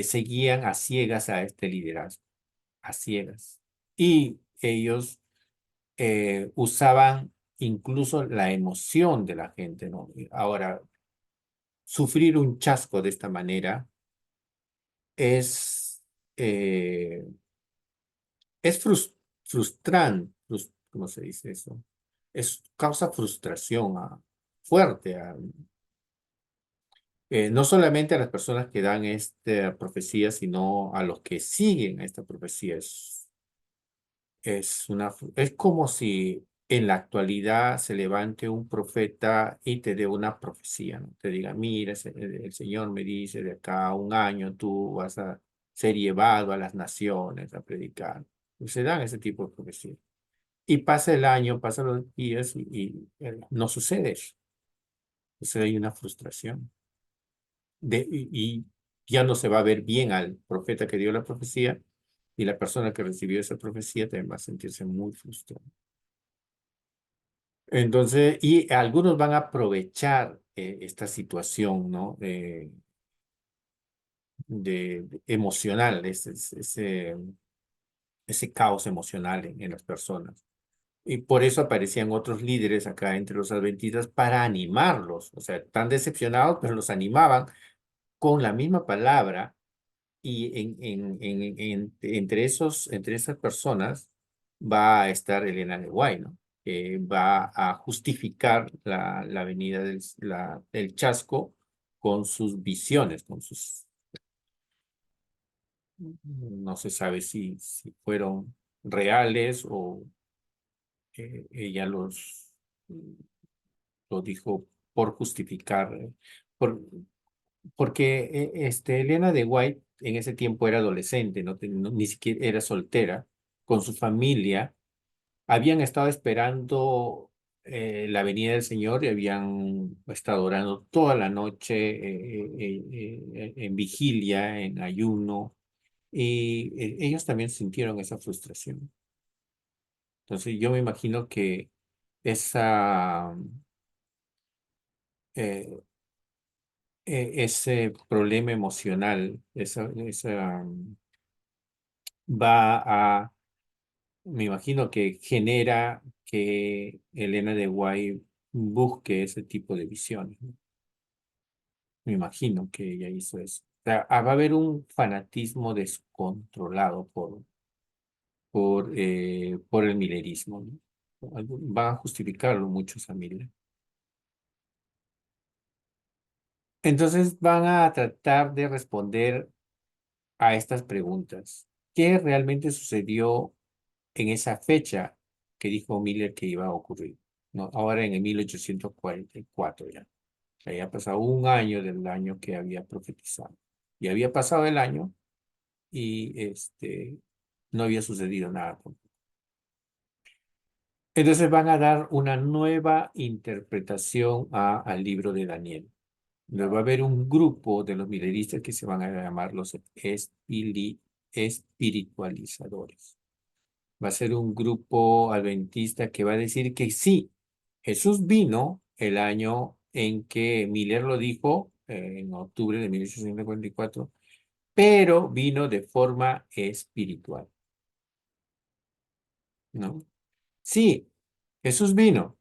A: seguían a ciegas a este liderazgo, a ciegas. Y ellos usaban incluso la emoción de la gente, ¿no? Ahora, sufrir un chasco de esta manera es, eh, es frustrante, ¿cómo se dice eso? Causa frustración fuerte, no solamente a las personas que dan esta profecía, sino a los que siguen esta profecía. Es como si en la actualidad se levante un profeta y te dé una profecía, ¿no? Te diga, mira, el Señor me dice, de acá a un año tú vas a ser llevado a las naciones a predicar. Y se dan ese tipo de profecías. Y pasa el año, pasan los días y no sucede eso. Entonces hay una frustración. Y ya no se va a ver bien al profeta que dio la profecía y la persona que recibió esa profecía también va a sentirse muy frustrada. Entonces, y algunos van a aprovechar esta situación, ¿no? De emocional, ese caos emocional en las personas. Y por eso aparecían otros líderes acá entre los adventistas para animarlos. O sea, tan decepcionados, pero los animaban con la misma palabra. Y entre esas personas va a estar Elena de Guay, ¿no? Que va a justificar la venida del chasco con sus visiones, no se sabe si fueron reales o ella lo dijo por justificar, por, porque Elena de White en ese tiempo era adolescente, ni siquiera era soltera, con su familia, habían estado esperando la venida del Señor y habían estado orando toda la noche en vigilia, en ayuno, y ellos también sintieron esa frustración. Entonces yo me imagino que esa, eh, ese problema emocional, va me imagino que genera que Elena de White busque ese tipo de visiones, ¿no? Me imagino que ella hizo eso. O sea, va a haber un fanatismo descontrolado por el milerismo, ¿no? Van a justificarlo muchos a Miller. Entonces van a tratar de responder a estas preguntas. ¿Qué realmente sucedió en esa fecha que dijo Miller que iba a ocurrir? ¿No? Ahora en el 1844 ya. O sea, ya ha pasado un año del año que había profetizado. Y había pasado el año y no había sucedido nada. Entonces van a dar una nueva interpretación al libro de Daniel. Va a haber un grupo de los mileristas que se van a llamar los espiritualizadores. Va a ser un grupo adventista que va a decir que sí, Jesús vino el año en que Miller lo dijo, en octubre de 1844, pero vino de forma espiritual, ¿no? Sí, Jesús vino.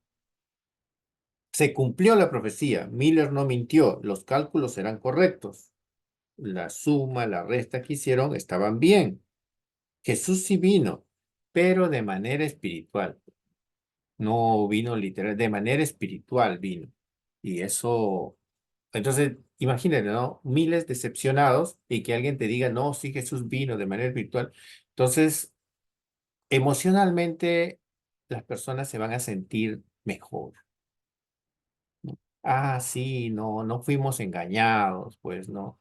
A: Se cumplió la profecía. Miller no mintió. Los cálculos eran correctos. La suma, la resta que hicieron estaban bien. Jesús sí vino, pero de manera espiritual. No vino literal, de manera espiritual vino. Y eso, entonces, imagínate, ¿no? Miles decepcionados y que alguien te diga, no, sí, Jesús vino de manera espiritual. Entonces, emocionalmente, las personas se van a sentir mejor. Ah, sí, no, no fuimos engañados, pues no.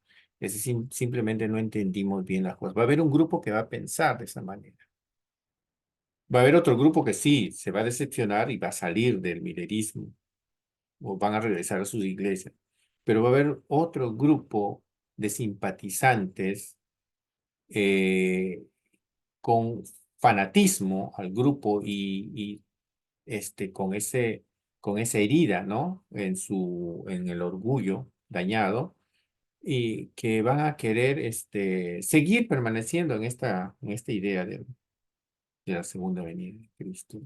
A: Simplemente no entendimos bien las cosas. Va a haber un grupo que va a pensar de esa manera. Va a haber otro grupo que sí, se va a decepcionar y va a salir del milerismo o van a regresar a sus iglesias. Pero va a haber otro grupo de simpatizantes eh, con fanatismo al grupo con esa herida, ¿no? En el orgullo dañado y que van a querer seguir permaneciendo en esta idea de la segunda venida de Cristo.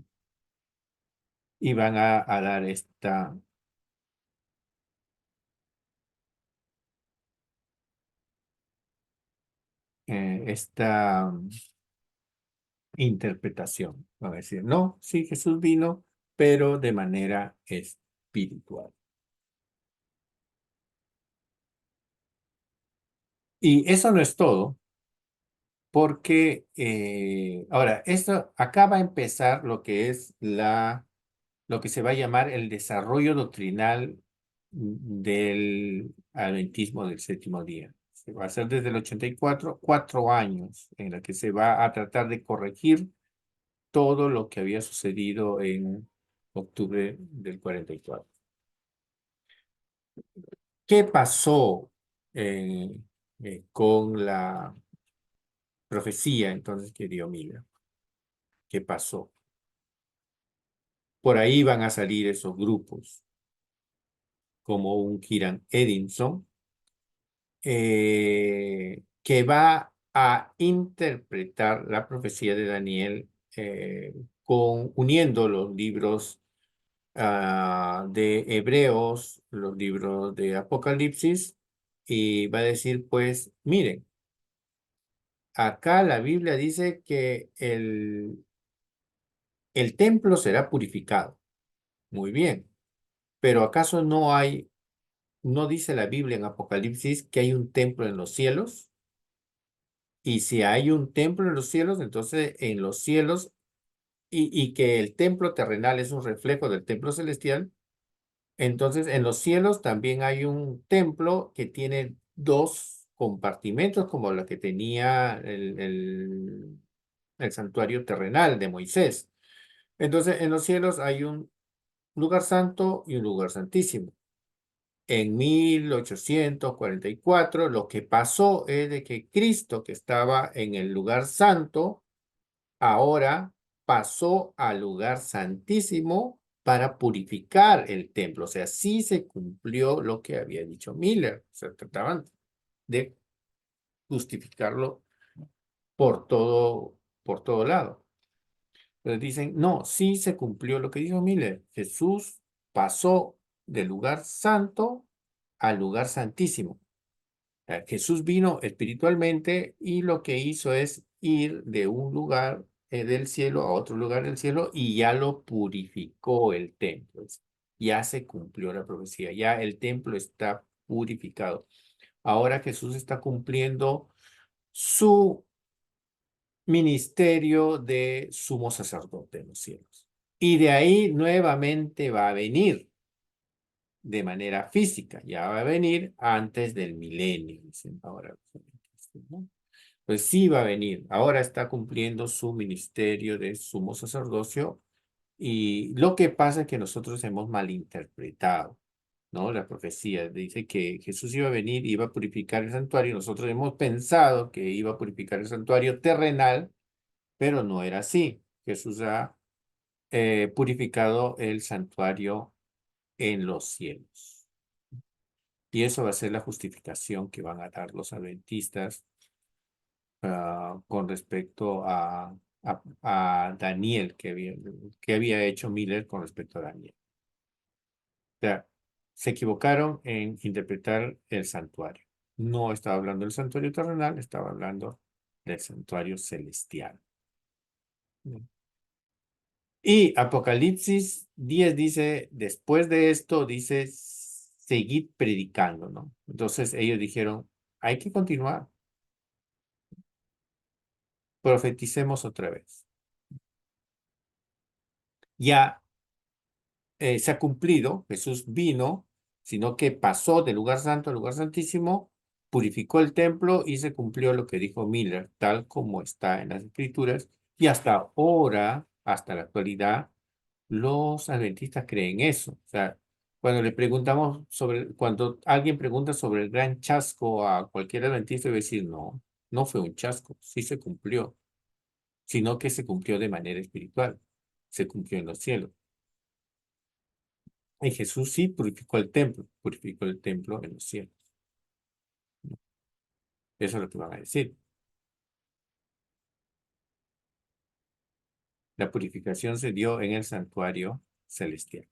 A: Y van a dar esta interpretación. Van a decir, no, sí, Jesús vino, pero de manera espiritual. Y eso no es todo, porque ahora, esto acá va a empezar lo que es lo que se va a llamar el desarrollo doctrinal del adventismo del séptimo día. Se va a hacer desde el 84, 4 años, en la que se va a tratar de corregir todo lo que había sucedido en octubre del 44. ¿Qué pasó eh, con la profecía entonces que dio Miller? ¿Qué pasó? Por ahí van a salir esos grupos, como un Kieran Edinson, que va a interpretar la profecía de Daniel uniendo los libros de Hebreos, los libros de Apocalipsis, y va a decir, pues, miren, acá la Biblia dice que el templo será purificado. Muy bien, pero ¿acaso no dice la Biblia en Apocalipsis que hay un templo en los cielos? Y si hay un templo en los cielos, entonces en los cielos, y que el templo terrenal es un reflejo del templo celestial, entonces en los cielos también hay un templo que tiene dos compartimentos, como la que tenía el santuario terrenal de Moisés. Entonces en los cielos hay un lugar santo y un lugar santísimo. En 1844, lo que pasó es de que Cristo, que estaba en el lugar santo, ahora pasó al lugar santísimo para purificar el templo. O sea, sí se cumplió lo que había dicho Miller. O sea, trataban de justificarlo por todo lado. Pero dicen, no, sí se cumplió lo que dijo Miller. Jesús pasó del lugar santo al lugar santísimo. Jesús vino espiritualmente y lo que hizo es ir de un lugar del cielo a otro lugar del cielo y ya lo purificó el templo. Ya se cumplió la profecía, ya el templo está purificado. Ahora Jesús está cumpliendo su ministerio de sumo sacerdote en los cielos. Y de ahí nuevamente va a venir de manera física, ya va a venir antes del milenio, dicen ahora. ¿No? Pues sí va a venir, ahora está cumpliendo su ministerio de sumo sacerdocio y lo que pasa es que nosotros hemos malinterpretado, ¿no? La profecía dice que Jesús iba a venir, iba a purificar el santuario, nosotros hemos pensado que iba a purificar el santuario terrenal, pero no era así. Jesús ha purificado el santuario en los cielos. Y eso va a ser la justificación que van a dar los adventistas con respecto a Daniel, que había hecho Miller con respecto a Daniel. O sea, se equivocaron en interpretar el santuario. No estaba hablando del santuario terrenal, estaba hablando del santuario celestial. Y Apocalipsis 10 dice, después de esto, dice, seguid predicando, ¿no? Entonces ellos dijeron, hay que continuar, profeticemos otra vez. Ya se ha cumplido, Jesús vino, sino que pasó del lugar santo al lugar santísimo, purificó el templo y se cumplió lo que dijo Miller, tal como está en las escrituras, y hasta ahora, hasta la actualidad, los adventistas creen eso. O sea, cuando le preguntamos cuando alguien pregunta sobre el gran chasco a cualquier adventista, va a decir, no, no fue un chasco, sí se cumplió, sino que se cumplió de manera espiritual, se cumplió en los cielos. Y Jesús sí purificó el templo en los cielos. Eso es lo que van a decir. La purificación se dio en el santuario celestial.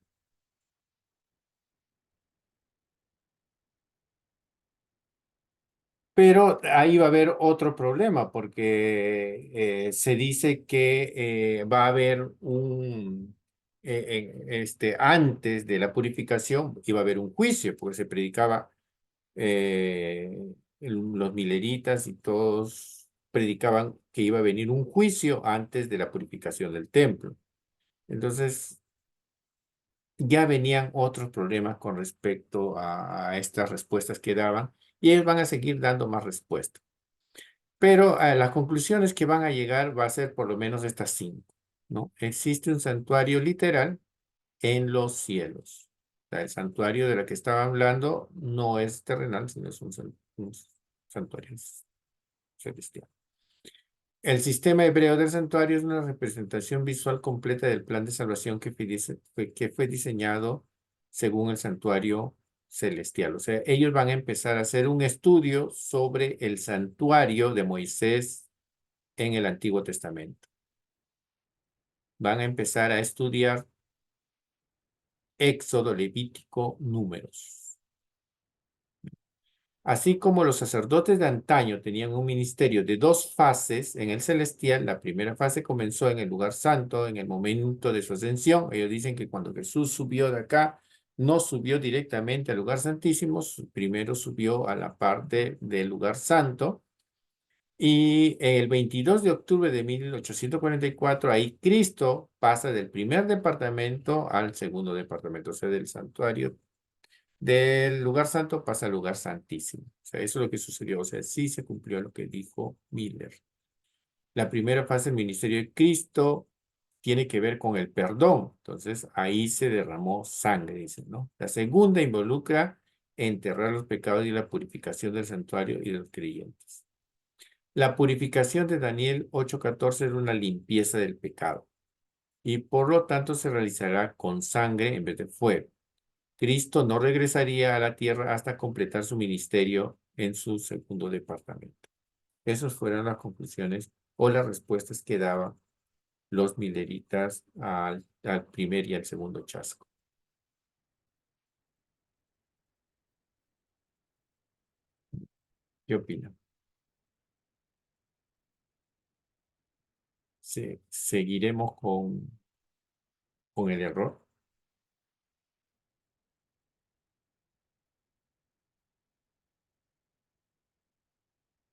A: Pero ahí va a haber otro problema porque se dice que va a haber antes de la purificación iba a haber un juicio porque se predicaba, los mileritas y todos predicaban que iba a venir un juicio antes de la purificación del templo. Entonces ya venían otros problemas con respecto a estas respuestas que daban y ellos van a seguir dando más respuestas. Pero las conclusiones que van a llegar va a ser por lo menos estas 5, ¿no? Existe un santuario literal en los cielos. O sea, el santuario de la que estaba hablando no es terrenal, sino es un santuario celestial. El sistema hebreo del santuario es una representación visual completa del plan de salvación que fue diseñado según el santuario celestial. O sea, ellos van a empezar a hacer un estudio sobre el santuario de Moisés en el Antiguo Testamento. Van a empezar a estudiar Éxodo, Levítico, Números. Así como los sacerdotes de antaño tenían un ministerio de 2 fases en el celestial, la primera fase comenzó en el lugar santo, en el momento de su ascensión. Ellos dicen que cuando Jesús subió de acá, no subió directamente al lugar santísimo, primero subió a la parte del lugar santo. Y el 22 de octubre de 1844, ahí Cristo pasa del primer departamento al segundo departamento, o sea, del santuario del lugar santo pasa al lugar santísimo. O sea, eso es lo que sucedió. O sea, sí se cumplió lo que dijo Miller. La primera fase del ministerio de Cristo tiene que ver con el perdón. Entonces, ahí se derramó sangre, dicen, ¿no? La segunda involucra enterrar los pecados y la purificación del santuario y de los creyentes. La purificación de Daniel 8:14 era una limpieza del pecado y por lo tanto se realizará con sangre en vez de fuego. Cristo no regresaría a la tierra hasta completar su ministerio en su segundo departamento. Esas fueron las conclusiones o las respuestas que daba los mileritas al primer y al segundo chasco. ¿Qué opinan? ¿Seguiremos con el error?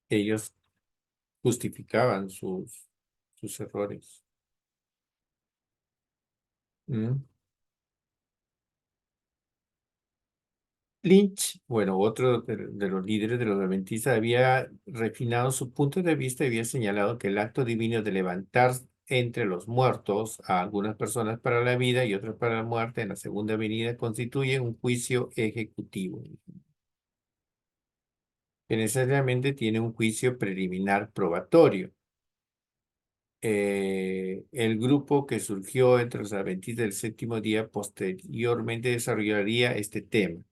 A: Ellos justificaban sus errores. ¿Mm? Lynch, bueno, otro de los líderes de los adventistas, había refinado su punto de vista y había señalado que el acto divino de levantar entre los muertos a algunas personas para la vida y otras para la muerte en la segunda venida constituye un juicio ejecutivo, que necesariamente tiene un juicio preliminar probatorio. El grupo que surgió entre los adventistas del séptimo día posteriormente desarrollaría este tema.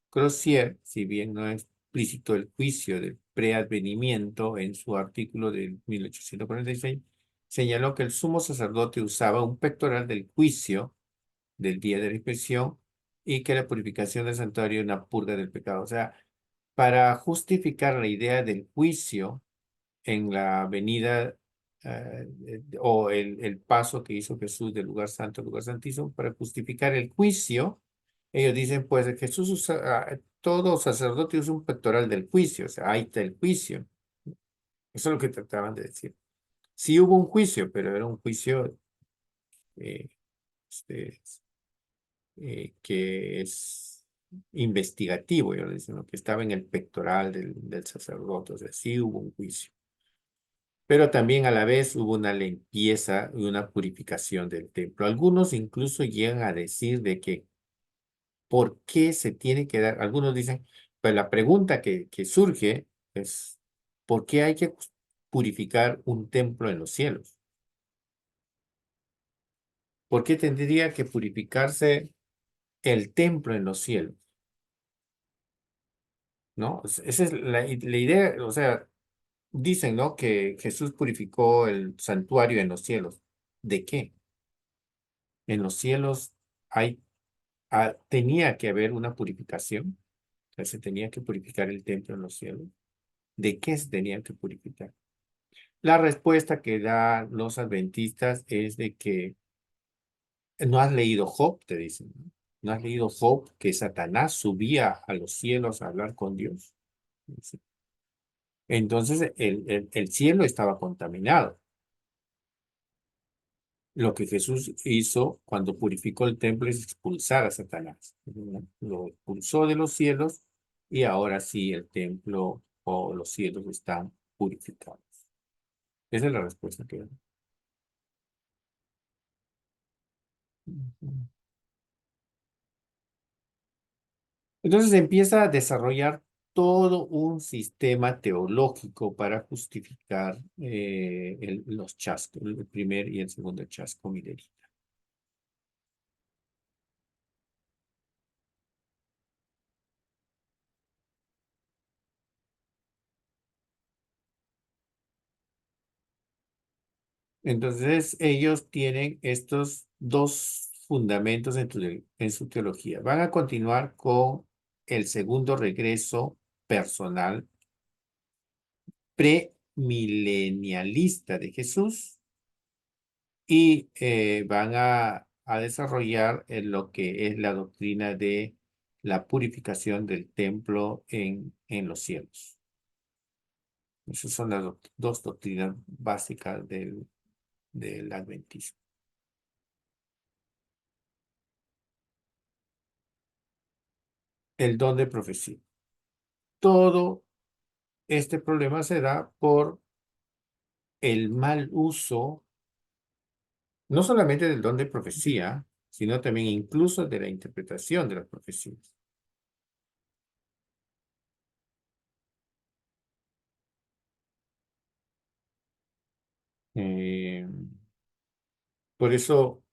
A: Crozier, si bien no es explícito el juicio del preadvenimiento en su artículo de 1846, señaló que el sumo sacerdote usaba un pectoral del juicio del día de la expiación y que la purificación del santuario es una purga del pecado. O sea, para justificar la idea del juicio en la venida o el paso que hizo Jesús del lugar santo al lugar santísimo para justificar el juicio. Ellos dicen, pues Jesús usa, todo sacerdote usa un pectoral del juicio, o sea, ahí está el juicio. Eso es lo que trataban de decir. Sí hubo un juicio, pero era un juicio eh, este, que es investigativo, ellos dicen, lo que estaba en el pectoral del sacerdote, o sea, sí hubo un juicio. Pero también a la vez hubo una limpieza y una purificación del templo. Algunos incluso llegan a decir de que ¿por qué se tiene que dar? Algunos dicen, pues la pregunta que surge es, ¿por qué hay que purificar un templo en los cielos? ¿Por qué tendría que purificarse el templo en los cielos? ¿No? Esa es la idea, o sea, dicen, ¿no? Que Jesús purificó el santuario en los cielos. ¿De qué? En los cielos hay tenía que haber una purificación, o sea, se tenía que purificar el templo en los cielos. ¿De qué se tenía que purificar? La respuesta que dan los adventistas es de que no has leído Job, te dicen, ¿no? ¿No has leído Job que Satanás subía a los cielos a hablar con Dios? Dice. Entonces el cielo estaba contaminado. Lo que Jesús hizo cuando purificó el templo es expulsar a Satanás, ¿no? Lo expulsó de los cielos y ahora sí el templo o los cielos están purificados. Esa es la respuesta que dan. Ujú. Entonces empieza a desarrollar todo un sistema teológico para justificar los chascos, el primer y el segundo chasco milerita. Entonces, ellos tienen estos dos fundamentos en su teología. Van a continuar con el segundo regreso personal premilenialista de Jesús y van a desarrollar lo que es la doctrina de la purificación del templo en los cielos. Esas son las dos doctrinas básicas del adventismo. El don de profecía. Todo este problema se da por el mal uso, no solamente del don de profecía, sino también incluso de la interpretación de las profecías. Eh, por eso,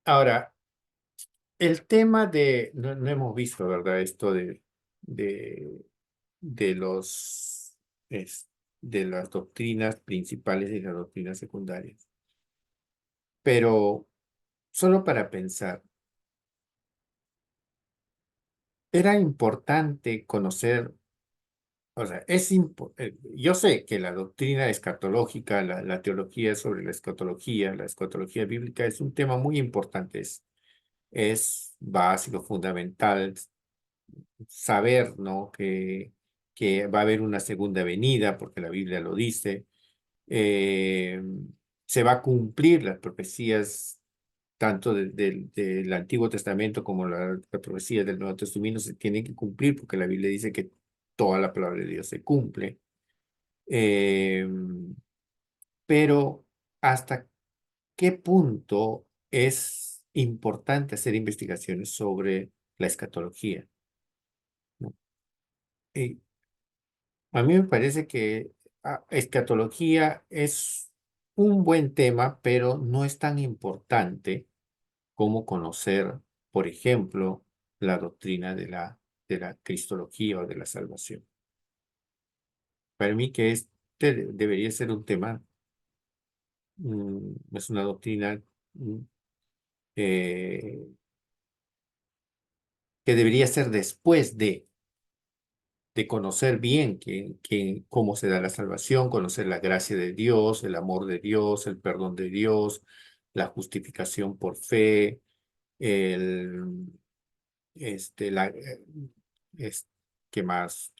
A: ahora, el tema no hemos visto, ¿verdad? Esto de, de los de las doctrinas principales y las doctrinas secundarias. Pero solo para pensar, era importante conocer, o sea, yo sé que la doctrina escatológica, la teología sobre la escatología bíblica es un tema muy importante, es básico, fundamental, saber, ¿no? Que va a haber una segunda venida, porque la Biblia lo dice, eh, se va a cumplir las profecías tanto del Antiguo Testamento como la profecía del Nuevo Testamento se tienen que cumplir porque la Biblia dice que toda la palabra de Dios se cumple. Eh, pero ¿hasta qué punto es importante hacer investigaciones sobre la escatología? ¿No? Eh, a mí me parece que escatología es un buen tema, pero no es tan importante como conocer, por ejemplo, la doctrina de la cristología o de la salvación. Para mí que debería ser un tema, es una doctrina mm, eh, que debería ser después de conocer bien cómo se da la salvación, conocer la gracia de Dios, el amor de Dios, el perdón de Dios, la justificación por fe, el, este, la, es, ¿qué más?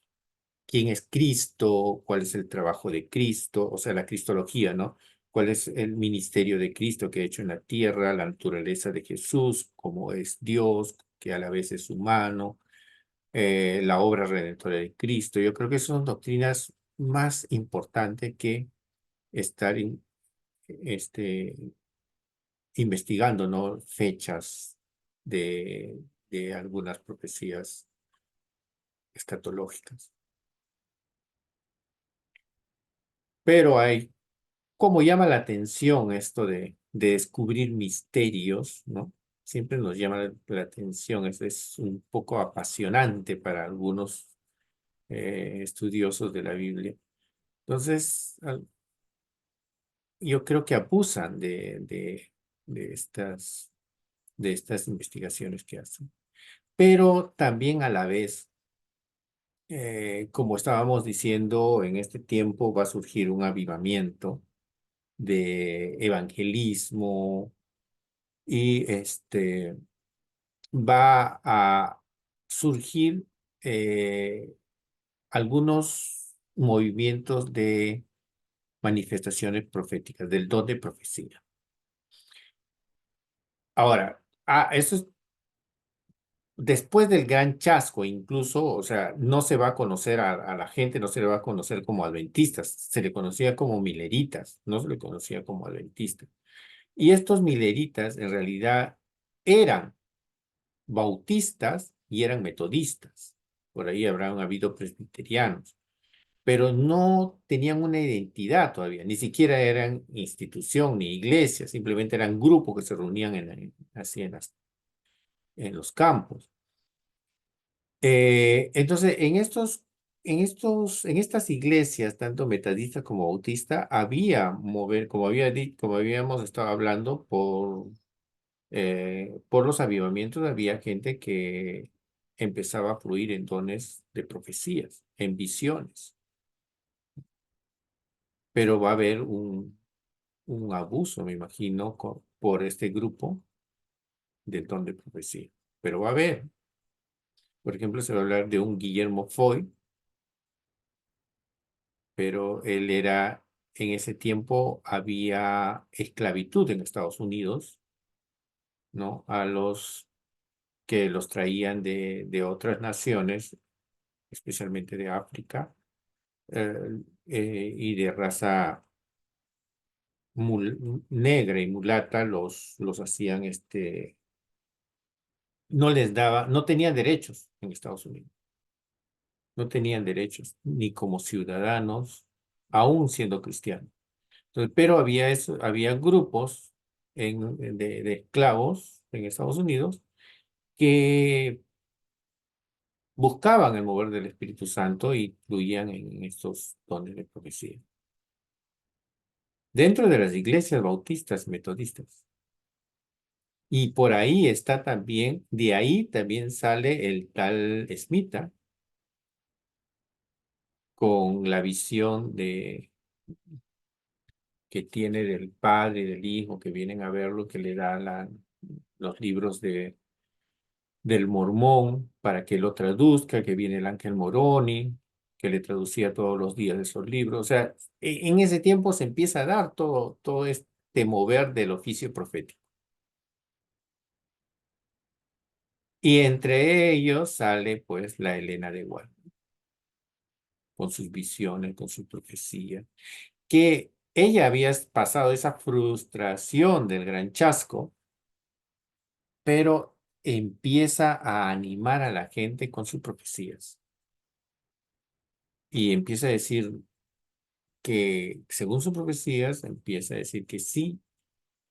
A: ¿Quién es Cristo? ¿Cuál es el trabajo de Cristo? O sea, la cristología, ¿no? ¿Cuál es el ministerio de Cristo que ha hecho en la tierra? La naturaleza de Jesús, cómo es Dios, que a la vez es humano, la obra redentora de Cristo. Yo creo que son doctrinas más importantes que estar este, investigando, ¿no? Fechas de algunas profecías escatológicas. Pero como llama la atención esto de descubrir misterios, ¿no? Siempre nos llama la atención, es un poco apasionante para algunos estudiosos de la Biblia. Entonces, yo creo que abusan de de estas investigaciones que hacen. Pero también a la vez, como estábamos diciendo, en este tiempo va a surgir un avivamiento de evangelismo y va a surgir algunos movimientos de manifestaciones proféticas, del don de profecía. Ahora, eso es después del gran chasco, incluso, o sea, no se va a conocer a la gente, no se le va a conocer como adventistas, se le conocía como mileritas, no se le conocía como adventistas. Y estos mileritas en realidad eran bautistas y eran metodistas. Por ahí habrán habido presbiterianos, pero no tenían una identidad todavía, ni siquiera eran institución ni iglesia, simplemente eran grupos que se reunían así en los campos. Entonces, en estas iglesias, tanto metodistas como bautistas, como habíamos estado hablando, por los avivamientos, había gente que empezaba a fluir en dones de profecías, en visiones, pero va a haber un abuso, me imagino, por este grupo del don de profecía, pero va a haber. Por ejemplo, se va a hablar de un Guillermo Foy, pero en ese tiempo había esclavitud en Estados Unidos, ¿no? A los que los traían de otras naciones, especialmente de África, y de raza negra y mulata, los hacían, no tenían derechos en Estados Unidos, no tenían derechos ni como ciudadanos, aún siendo cristianos. Entonces, pero había grupos de esclavos en Estados Unidos que buscaban el mover del Espíritu Santo y fluían en estos dones de profecía. Dentro de las iglesias bautistas metodistas. Y por ahí está también, de ahí también sale el tal Smita con la visión que tiene del padre y del hijo que vienen a verlo, que le da los libros del Mormón para que lo traduzca, que viene el ángel Moroni, que le traducía todos los días esos libros. O sea, en ese tiempo se empieza a dar todo este mover del oficio profético. Y entre ellos sale pues la Helena de Guadalupe, con sus visiones, con su profecía, que ella había pasado esa frustración del gran chasco, pero empieza a animar a la gente con sus profecías. Y empieza a decir que, según sus profecías, empieza a decir que sí,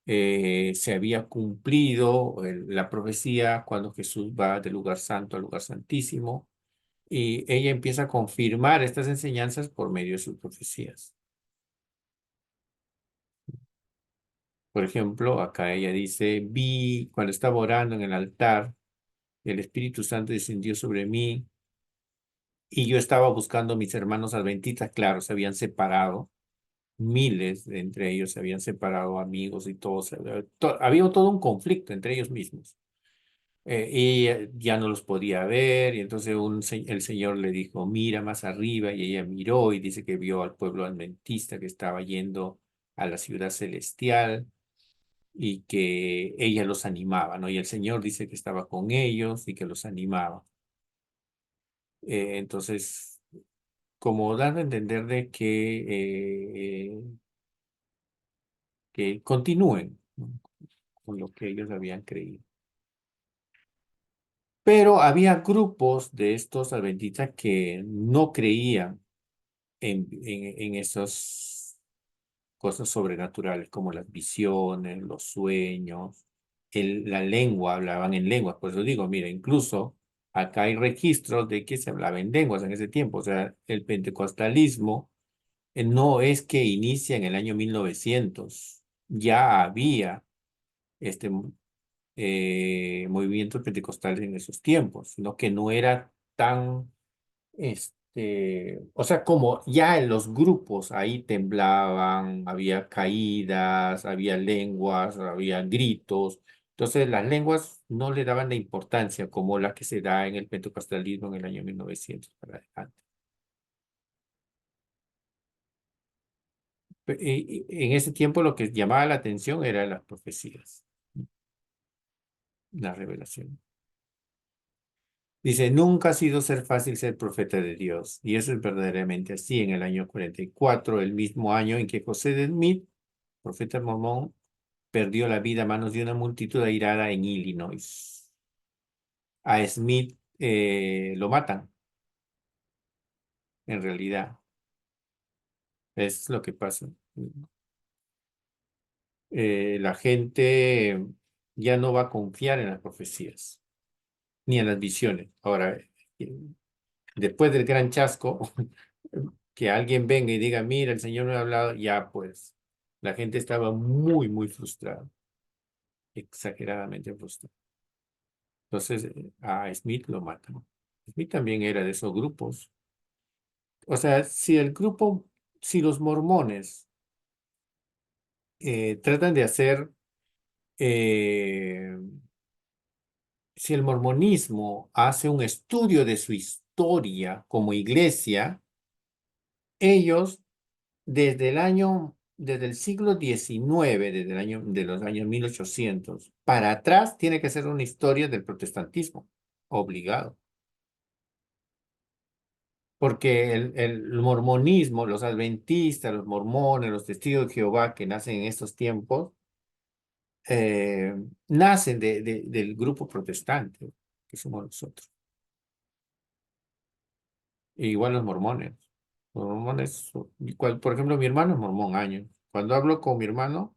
A: se había cumplido la profecía cuando Jesús va del lugar santo al lugar santísimo, y ella empieza a confirmar estas enseñanzas por medio de sus profecías. Por ejemplo, acá ella dice, vi cuando estaba orando en el altar, el Espíritu Santo descendió sobre mí y yo estaba buscando a mis hermanos adventistas, claro, se habían separado, miles de entre ellos se habían separado, amigos y todos, había todo un conflicto entre ellos mismos. Y ella ya no los podía ver y entonces el Señor le dijo, mira más arriba, y ella miró y dice que vio al pueblo adventista que estaba yendo a la ciudad celestial y que ella los animaba, ¿no? Y el Señor dice que estaba con ellos y que los animaba. Entonces, como dando a entender de que continúen, ¿no? Con lo que ellos habían creído. Pero había grupos de estos adventistas que no creían en esas cosas sobrenaturales, como las visiones, los sueños, la lengua, hablaban en lenguas. Por eso digo, mira, incluso acá hay registros de que se hablaba en lenguas en ese tiempo. O sea, el pentecostalismo no es que inicia en el año 1900, ya había este movimientos pentecostales en esos tiempos, sino que no era tan, o sea, como ya en los grupos ahí temblaban, había caídas, había lenguas, había gritos. Entonces las lenguas no le daban la importancia como la que se da en el pentecostalismo en el año 1900 para adelante. En ese tiempo lo que llamaba la atención eran las profecías, la revelación. Dice, nunca ha sido fácil ser profeta de Dios. Y eso es verdaderamente así. En el año 44, el mismo año en que José de Smith, profeta mormón, perdió la vida a manos de una multitud airada en Illinois. A Smith lo matan, en realidad. Es lo que pasa. La gente ya no va a confiar en las profecías, ni en las visiones. Ahora, después del gran chasco, que alguien venga y diga, mira, el Señor me ha hablado, ya pues, la gente estaba muy, muy frustrada, exageradamente frustrada. Entonces, a Smith lo matan. Smith también era de esos grupos. O sea, si los mormones tratan de hacer, eh, si el mormonismo hace un estudio de su historia como iglesia, ellos desde el siglo XIX, de los años 1800, para atrás, tiene que ser una historia del protestantismo, obligado. Porque el mormonismo, los adventistas, los mormones, los testigos de Jehová que nacen en estos tiempos, eh, nacen del grupo protestante, que somos nosotros. E igual los mormones. Los mormones, por ejemplo, mi hermano es mormón años. Cuando hablo con mi hermano,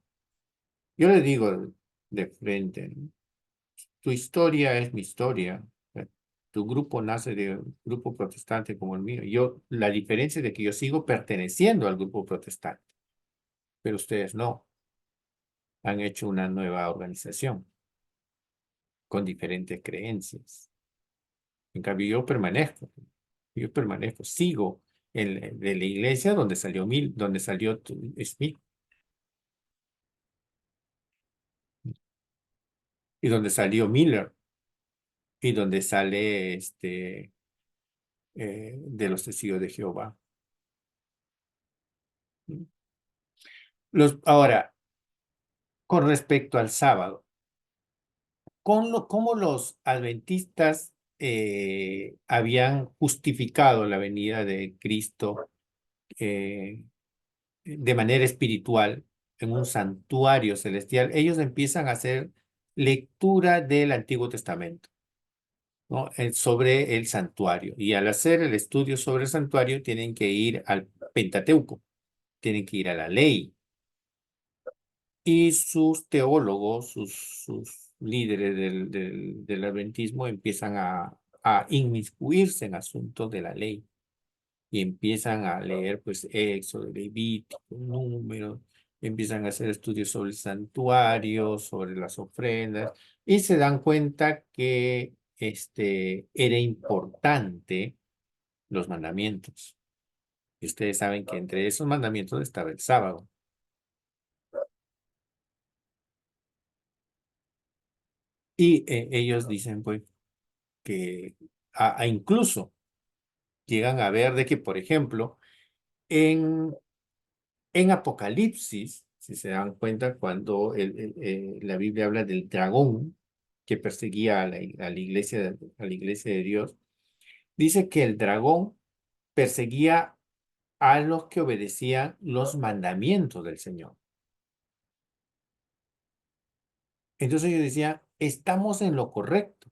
A: yo le digo de frente, ¿no? Tu historia es mi historia. Tu grupo nace de un grupo protestante como el mío. La diferencia es de que yo sigo perteneciendo al grupo protestante, pero ustedes no. Han hecho una nueva organización con diferentes creencias. En cambio, yo permanezco, sigo de la iglesia donde salió Smith y donde salió Miller y donde sale de los testigos de Jehová. Ahora, con respecto al sábado, ¿cómo los adventistas habían justificado la venida de Cristo de manera espiritual en un santuario celestial? Ellos empiezan a hacer lectura del Antiguo Testamento, ¿no? Sobre el santuario. Y al hacer el estudio sobre el santuario, tienen que ir al Pentateuco, tienen que ir a la ley. Y sus teólogos, sus líderes del adventismo empiezan a inmiscuirse en asuntos de la ley y empiezan a leer pues Éxodo, Levítico, Números, empiezan a hacer estudios sobre el santuario, sobre las ofrendas y se dan cuenta que era importante los mandamientos. Y ustedes saben que entre esos mandamientos estaba el sábado. Y ellos dicen pues que incluso llegan a ver de que, por ejemplo, en, en Apocalipsis, si se dan cuenta, cuando la Biblia habla del dragón que perseguía a la iglesia de Dios, dice que el dragón perseguía a los que obedecían los mandamientos del Señor. Entonces ellos decían, estamos en lo correcto,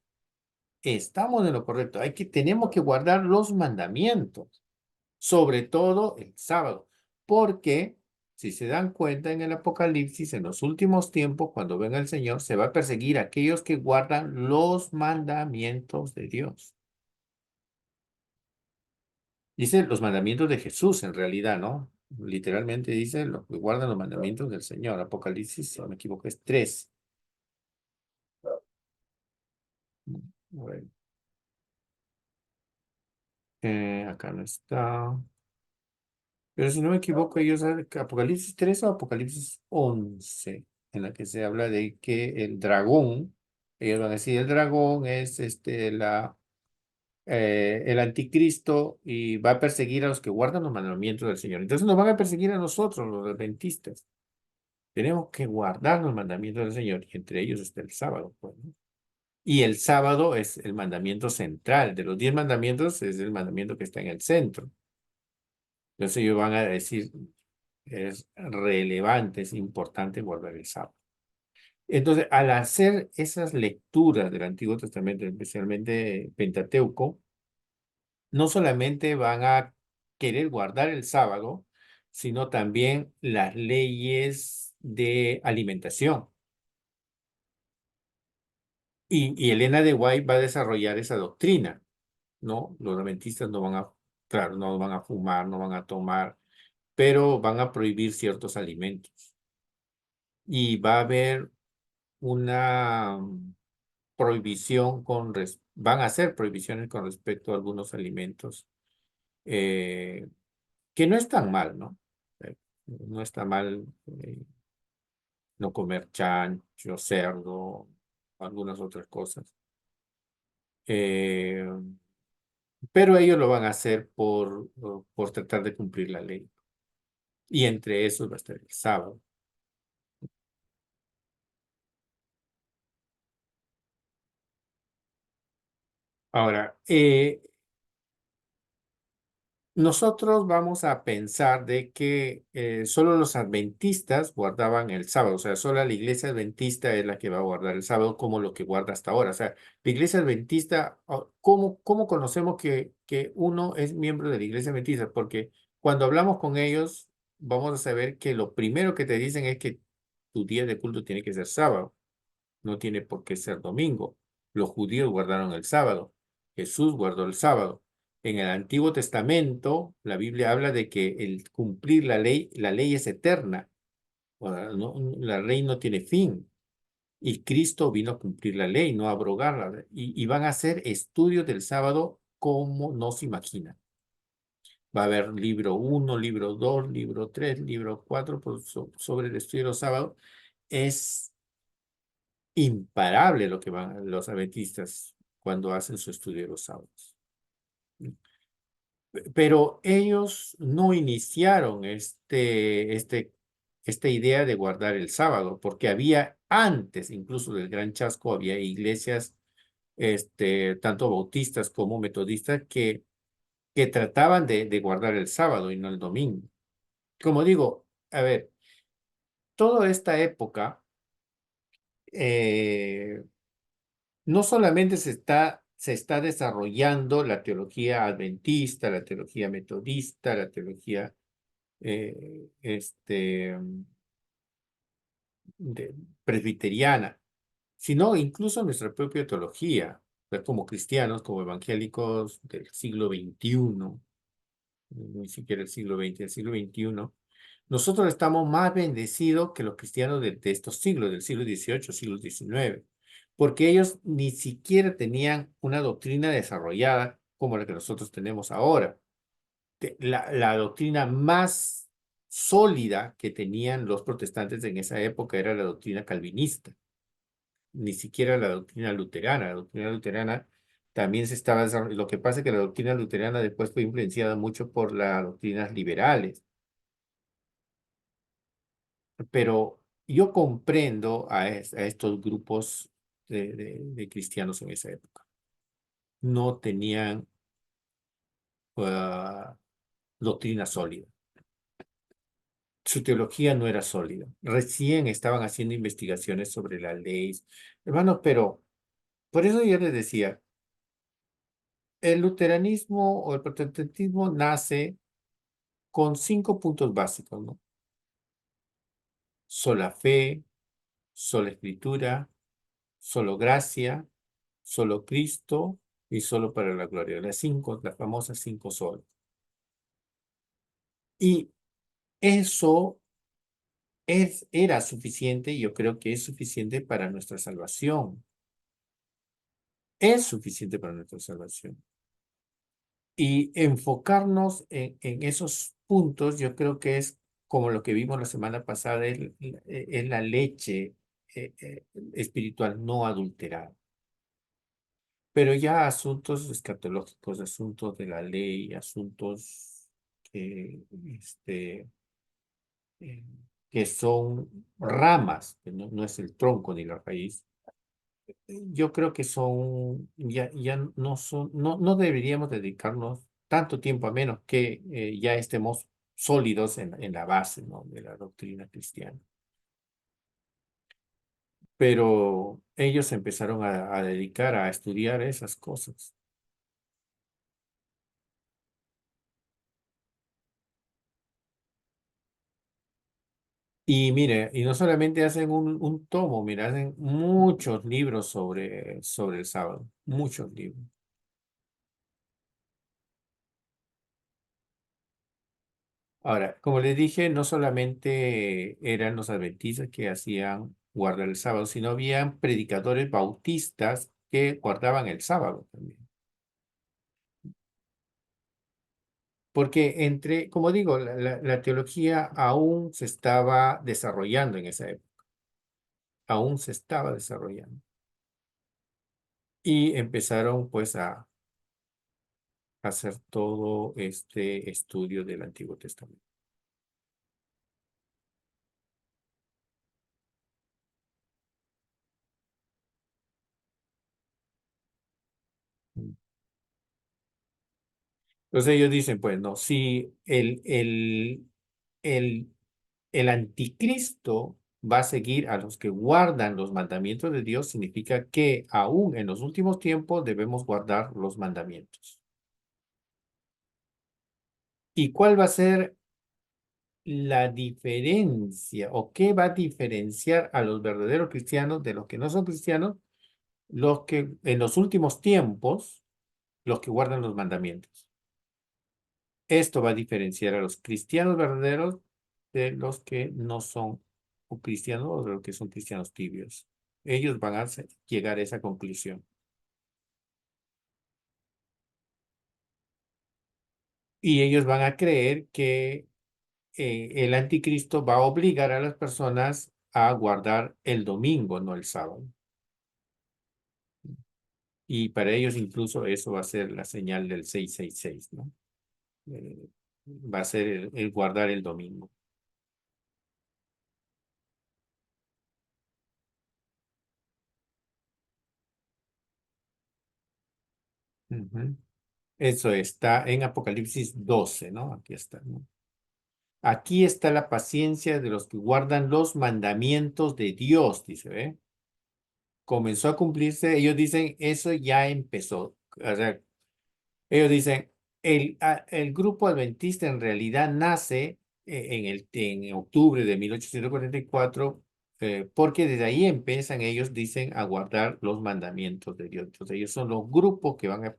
A: tenemos que guardar los mandamientos, sobre todo el sábado, porque si se dan cuenta en el Apocalipsis, en los últimos tiempos, cuando venga el Señor, se va a perseguir a aquellos que guardan los mandamientos de Dios. Dice los mandamientos de Jesús, en realidad, ¿no? Literalmente dice los que guardan los mandamientos del Señor. Apocalipsis, si no me equivoco, es 3. Bueno, acá no está. Pero si no me equivoco, ellos hablan que Apocalipsis 3 o Apocalipsis 11, en la que se habla de que el dragón, ellos van a decir, el dragón es el anticristo y va a perseguir a los que guardan los mandamientos del Señor. Entonces nos van a perseguir a nosotros, los adventistas. Tenemos que guardar los mandamientos del Señor y entre ellos está el sábado, pues, ¿no? Y el sábado es el mandamiento central. De los 10 mandamientos es el mandamiento que está en el centro. Entonces ellos van a decir, es relevante, es importante guardar el sábado. Entonces, al hacer esas lecturas del Antiguo Testamento, especialmente Pentateuco, no solamente van a querer guardar el sábado, sino también las leyes de alimentación. Y Elena de White va a desarrollar esa doctrina, ¿no? Los adventistas no van a, claro, no van a fumar, no van a tomar, pero van a prohibir ciertos alimentos. Y va a haber una prohibición van a hacer prohibiciones con respecto a algunos alimentos eh, que no están mal, ¿no? No está mal no comer chancho, cerdo, algunas otras cosas. Eh, pero ellos lo van a hacer por tratar de cumplir la ley. Y entre esos va a estar el sábado. Ahora, nosotros vamos a pensar de que solo los adventistas guardaban el sábado, o sea, solo la iglesia adventista es la que va a guardar el sábado como lo que guarda hasta ahora. O sea, la iglesia adventista, ¿cómo conocemos que uno es miembro de la iglesia adventista? Porque cuando hablamos con ellos, vamos a saber que lo primero que te dicen es que tu día de culto tiene que ser sábado, no tiene por qué ser domingo. Los judíos guardaron el sábado. Jesús guardó el sábado. En el Antiguo Testamento, la Biblia habla de que el cumplir la ley es eterna. O sea, la ley no tiene fin. Y Cristo vino a cumplir la ley, no a abrogarla. Y van a hacer estudios del sábado como no se imaginan. Va a haber libro 1, libro 2, libro 3, libro 4 sobre el estudio de los sábados. Es imparable lo que van los adventistas cuando hacen su estudio de los sábados. Pero ellos no iniciaron esta idea de guardar el sábado, porque había antes, incluso del Gran Chasco, había iglesias, tanto bautistas como metodistas, que trataban de guardar el sábado y no el domingo. Como digo, a ver, toda esta época, eh, no solamente se está desarrollando la teología adventista, la teología metodista, la teología eh, este, presbiteriana, sino incluso nuestra propia teología, como cristianos, como evangélicos del siglo XXI, ni siquiera el siglo XX, el siglo XXI, nosotros estamos más bendecidos que los cristianos de estos siglos, del siglo XVIII, siglo XIX, porque ellos ni siquiera tenían una doctrina desarrollada como la que nosotros tenemos ahora. La doctrina más sólida que tenían los protestantes en esa época era la doctrina calvinista, ni siquiera la doctrina luterana. La doctrina luterana también se estaba desarrollando. Lo que pasa es que la doctrina luterana después fue influenciada mucho por las doctrinas liberales, pero yo comprendo a estos grupos de cristianos en esa época. No tenían ah, doctrina sólida. Su teología no era sólida. Recién estaban haciendo investigaciones sobre las leyes. Hermanos, pero por eso yo les decía, el luteranismo o el protestantismo nace con 5 puntos básicos, ¿no? Sola fe, sola escritura, solo gracia, solo Cristo y solo para la gloria. Las famosas 5 solas. Y eso era suficiente, y yo creo que es suficiente para nuestra salvación. Es suficiente para nuestra salvación. Y enfocarnos en esos puntos, yo creo que es como lo que vimos la semana pasada, es la leche espiritual no adulterada. Pero ya asuntos escatológicos, asuntos de la ley, asuntos que, eh, que son ramas, que no es el tronco ni la raíz, yo creo que ya no son, no deberíamos dedicarnos tanto tiempo a menos que ya estemos sólidos en la base, ¿no?, de la doctrina cristiana. Pero ellos empezaron a dedicar a estudiar esas cosas. Y mire, y no solamente hacen un tomo, mira, hacen muchos libros sobre el sábado, muchos libros. Ahora, como les dije, no solamente eran los adventistas que hacían guardar el sábado, sino habían predicadores bautistas que guardaban el sábado también. Porque como digo, la teología aún se estaba desarrollando en esa época, aún se estaba desarrollando. Y empezaron pues a hacer todo este estudio del Antiguo Testamento. Entonces ellos dicen, pues no, si el, el anticristo va a seguir a los que guardan los mandamientos de Dios, significa que aún en los últimos tiempos debemos guardar los mandamientos. ¿Y cuál va a ser la diferencia o qué va a diferenciar a los verdaderos cristianos de los que no son cristianos? Los que en los últimos tiempos los que guardan los mandamientos. Esto va a diferenciar a los cristianos verdaderos de los que no son cristianos o de los que son cristianos tibios. Ellos van a llegar a esa conclusión. Y ellos van a creer que el anticristo va a obligar a las personas a guardar el domingo, no el sábado. Y para ellos incluso eso va a ser la señal del 666, ¿no? Eh, Va a ser el guardar el domingo. Ujú. Eso está en Apocalipsis 12, ¿no? Aquí está, ¿no? Aquí está la paciencia de los que guardan los mandamientos de Dios, dice, ¿ve? Comenzó a cumplirse, ellos dicen, eso ya empezó. O sea, ellos dicen, el grupo adventista en realidad nace en octubre de 1844, porque desde ahí empiezan ellos, dicen, a guardar los mandamientos de Dios. Entonces ellos son los grupos que van a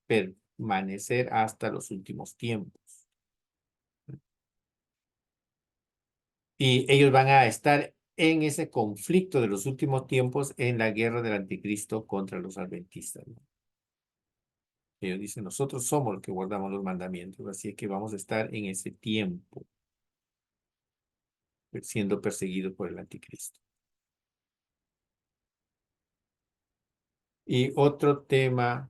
A: permanecer hasta los últimos tiempos. Y ellos van a estar en ese conflicto de los últimos tiempos en la guerra del anticristo contra los adventistas, ¿no? Ellos dicen, nosotros somos los que guardamos los mandamientos, así es que vamos a estar en ese tiempo siendo perseguidos por el anticristo. Y otro tema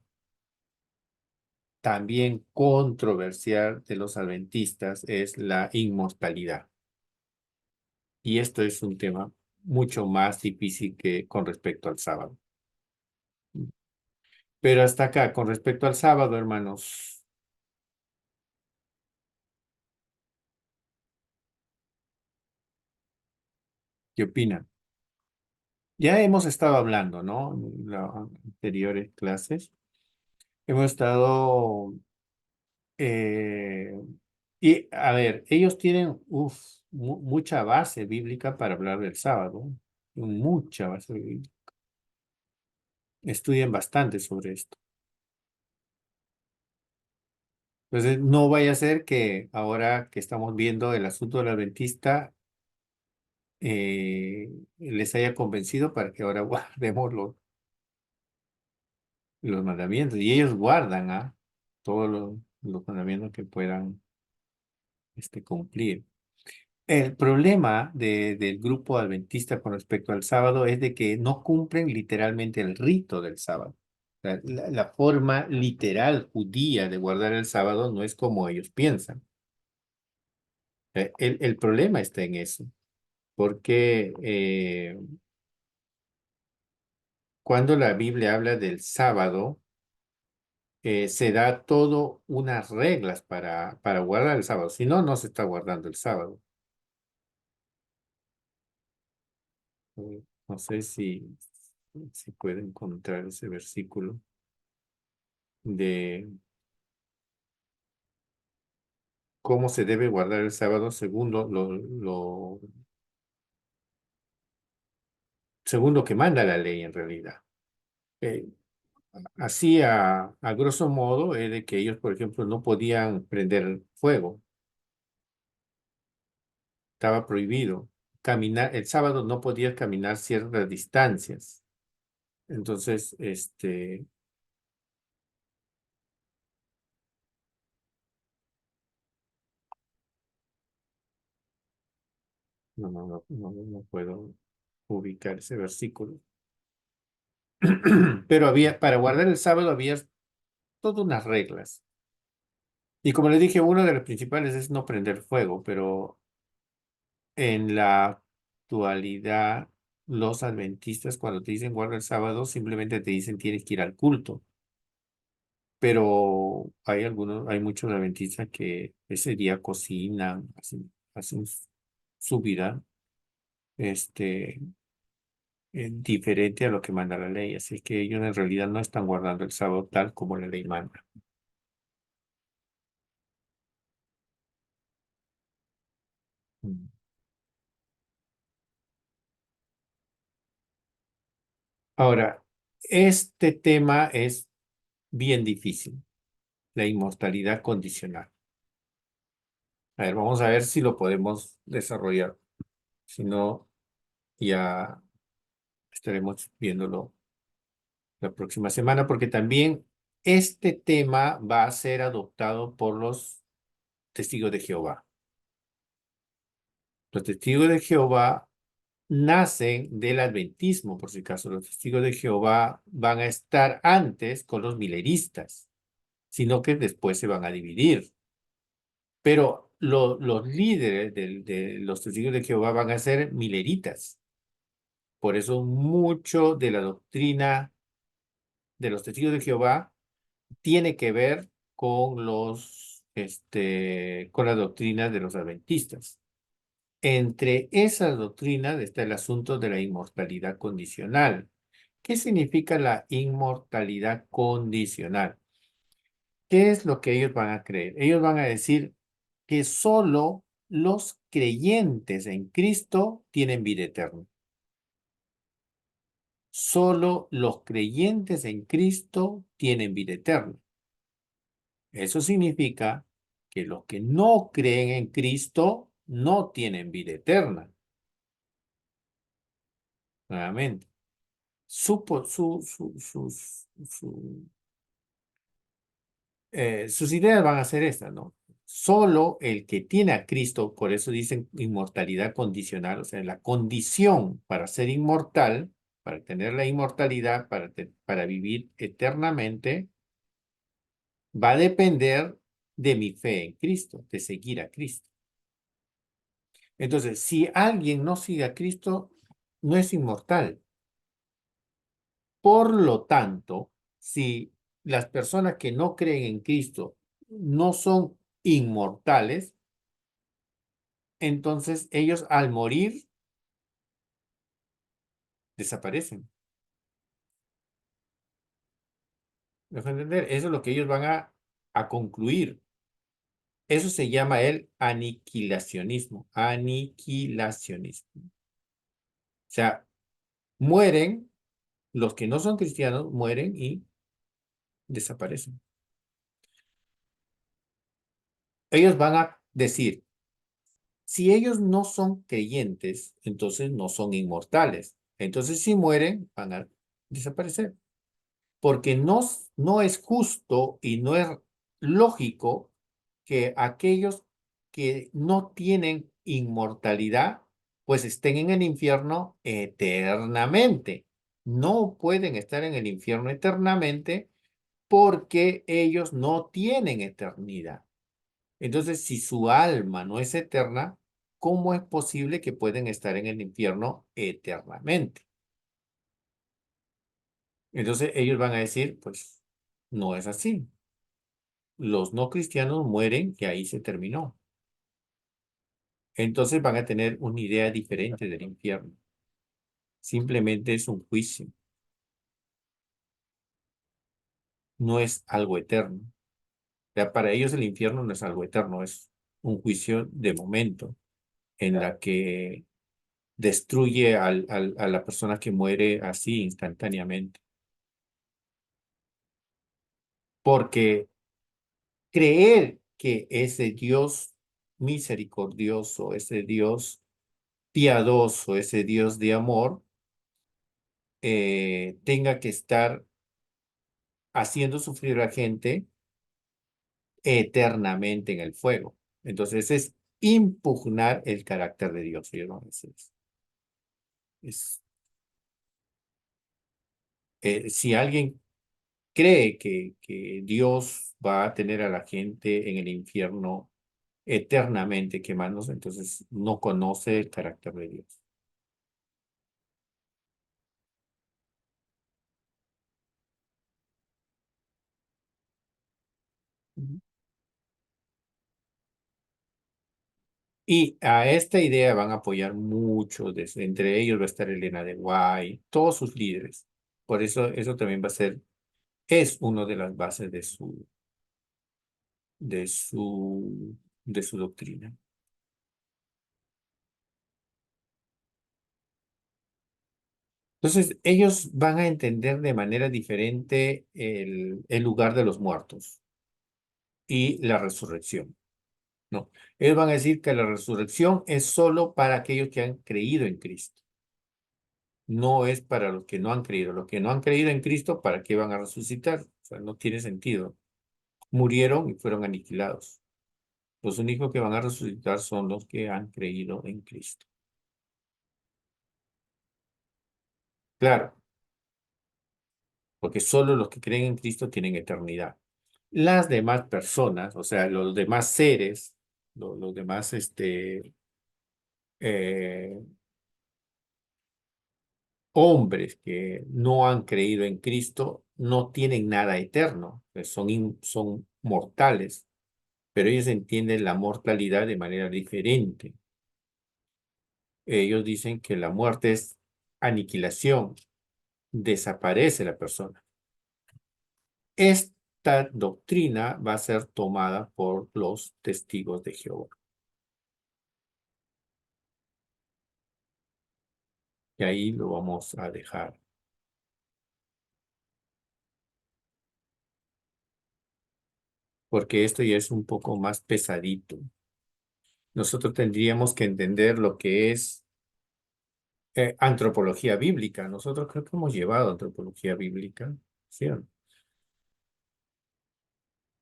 A: también controversial de los adventistas es la inmortalidad. Y esto es un tema mucho más difícil que con respecto al sábado. Pero hasta acá, con respecto al sábado, hermanos, ¿qué opinan? Ya hemos estado hablando, ¿no? En las anteriores clases. Hemos estado y a ver, ellos tienen mucha base bíblica para hablar del sábado, mucha base bíblica. Estudian bastante sobre esto. Entonces, no vaya a ser que ahora que estamos viendo el asunto del adventista, les haya convencido para que ahora guardemos los mandamientos. Y ellos guardan todos los mandamientos que puedan cumplir. El problema del grupo adventista con respecto al sábado es de que no cumplen literalmente el rito del sábado. La forma literal judía de guardar el sábado no es como ellos piensan. El problema está en eso, porque cuando la Biblia habla del sábado, se da todo unas reglas para guardar el sábado. Si no, no se está guardando el sábado. No sé si puede encontrar ese versículo de cómo se debe guardar el sábado según según lo que manda la ley en realidad. Eh, Así a grosso modo es de que ellos, por ejemplo, no podían prender fuego, estaba prohibido. Caminar, el sábado no podías caminar ciertas distancias. Entonces, no puedo ubicar ese versículo. Pero para guardar el sábado había todas unas reglas. Y como les dije, una de las principales es no prender fuego, pero en la actualidad, los adventistas cuando te dicen guarda el sábado, simplemente te dicen tienes que ir al culto. Pero hay muchos adventistas que ese día cocinan, hacen su vida, este, diferente a lo que manda la ley. Así que ellos en realidad no están guardando el sábado tal como la ley manda. Mm. Ahora, este tema es bien difícil, la inmortalidad condicional. A ver, vamos a ver si lo podemos desarrollar. Si no, ya estaremos viéndolo la próxima semana, porque también este tema va a ser adoptado por los testigos de Jehová. Los testigos de Jehová nacen del adventismo, por si acaso. Los testigos de Jehová van a estar antes con los mileristas, sino que después se van a dividir. Pero los líderes de los testigos de Jehová van a ser mileritas. Por eso mucho de la doctrina de los testigos de Jehová tiene que ver con con las doctrinas de los adventistas. Entre esas doctrinas está el asunto de la inmortalidad condicional. ¿Qué significa la inmortalidad condicional? ¿Qué es lo que ellos van a creer? Ellos van a decir que solo los creyentes en Cristo tienen vida eterna. Solo los creyentes en Cristo tienen vida eterna. Eso significa que los que no creen en Cristo no tienen vida eterna. Nuevamente, su, po- sus ideas van a ser estas, ¿no? Solo el que tiene a Cristo, por eso dicen inmortalidad condicional, o sea, la condición para ser inmortal, para tener la inmortalidad, para vivir eternamente, va a depender de mi fe en Cristo, de seguir a Cristo. Entonces, si alguien no sigue a Cristo, no es inmortal. Por lo tanto, si las personas que no creen en Cristo no son inmortales, entonces ellos al morir desaparecen. ¿Me dejo entender? Eso es lo que ellos van a concluir. Eso se llama el aniquilacionismo. Aniquilacionismo. O sea, mueren, los que no son cristianos mueren y desaparecen. Ellos van a decir, si ellos no son creyentes, entonces no son inmortales. Entonces, si mueren, van a desaparecer. Porque no es justo y no es lógico que aquellos que no tienen inmortalidad, pues estén en el infierno eternamente. No pueden estar en el infierno eternamente porque ellos no tienen eternidad. Entonces, si su alma no es eterna, ¿cómo es posible que pueden estar en el infierno eternamente? Entonces, ellos van a decir, pues, no es así. Los no cristianos mueren y ahí se terminó. Entonces van a tener una idea diferente del infierno. Simplemente es un juicio, no es algo eterno. O sea, para ellos el infierno no es algo eterno, es un juicio de momento en la que destruye a la persona que muere así instantáneamente. Porque creer que ese Dios misericordioso, ese Dios piadoso, ese Dios de amor, tenga que estar haciendo sufrir a la gente eternamente en el fuego. Entonces es impugnar el carácter de Dios. Ellos van a decir eso. Si alguien cree que Dios va a tener a la gente en el infierno eternamente quemándose, entonces no conoce el carácter de Dios. Ujú. Y a esta idea van a apoyar muchos, entre ellos va a estar Elena de Guay, todos sus líderes. Por eso también va a ser, es una de las bases de su, de su doctrina. Entonces, ellos van a entender de manera diferente el lugar de los muertos y la resurrección. No, ellos van a decir que la resurrección es solo para aquellos que han creído en Cristo. No es para los que no han creído. Los que no han creído en Cristo, ¿para qué van a resucitar? O sea, no tiene sentido. Murieron y fueron aniquilados. Los únicos que van a resucitar son los que han creído en Cristo. Claro, porque solo los que creen en Cristo tienen eternidad. Las demás personas, o sea, los demás seres, los demás eh, hombres que no han creído en Cristo, no tienen nada eterno, pues son mortales, pero ellos entienden la mortalidad de manera diferente. Ellos dicen que la muerte es aniquilación, desaparece la persona. Esta doctrina va a ser tomada por los testigos de Jehová. Y ahí lo vamos a dejar. Porque esto ya es un poco más pesadito. Nosotros tendríamos que entender lo que es antropología bíblica. Nosotros creo que hemos llevado antropología bíblica, ¿sí?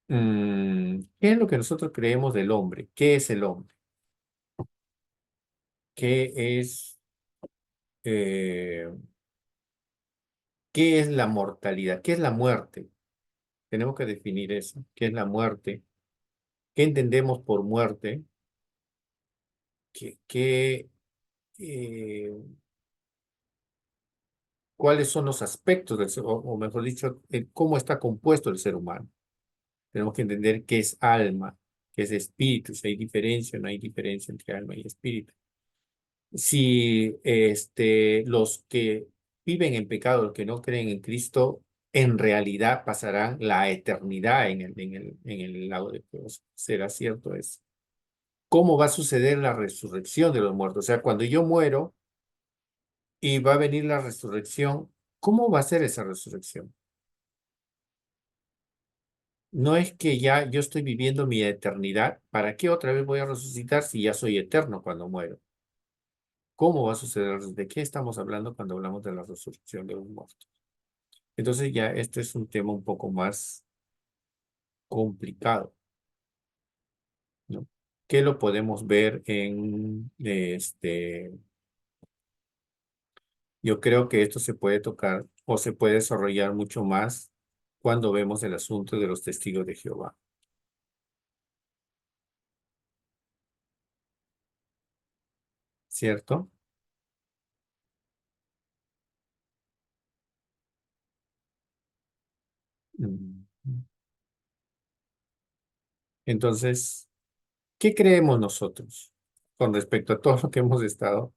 A: ¿Qué es lo que nosotros creemos del hombre? ¿Qué es el hombre? ¿Qué es, eh, ¿qué es la mortalidad? ¿Qué es la muerte? Tenemos que definir eso. ¿Qué es la muerte? ¿Qué entendemos por muerte? ¿Qué, eh, cuáles son los aspectos del ser, o mejor dicho, cómo está compuesto el ser humano? Tenemos que entender qué es alma, qué es espíritu, si hay diferencia o no hay diferencia entre alma y espíritu. Si los que viven en pecado, los que no creen en Cristo, en realidad pasarán la eternidad en el lago de fuego. ¿Será cierto eso? ¿Cómo va a suceder la resurrección de los muertos? O sea, cuando yo muero y va a venir la resurrección, ¿cómo va a ser esa resurrección? No es que ya yo estoy viviendo mi eternidad. ¿Para qué otra vez voy a resucitar si ya soy eterno cuando muero? ¿Cómo va a suceder? ¿De qué estamos hablando cuando hablamos de la resurrección de un muerto? Entonces ya este es un tema un poco más complicado, ¿no? Que lo podemos ver yo creo que esto se puede tocar o se puede desarrollar mucho más cuando vemos el asunto de los testigos de Jehová, ¿cierto? Mm. Entonces, ¿qué creemos nosotros con respecto a todo lo que hemos estado,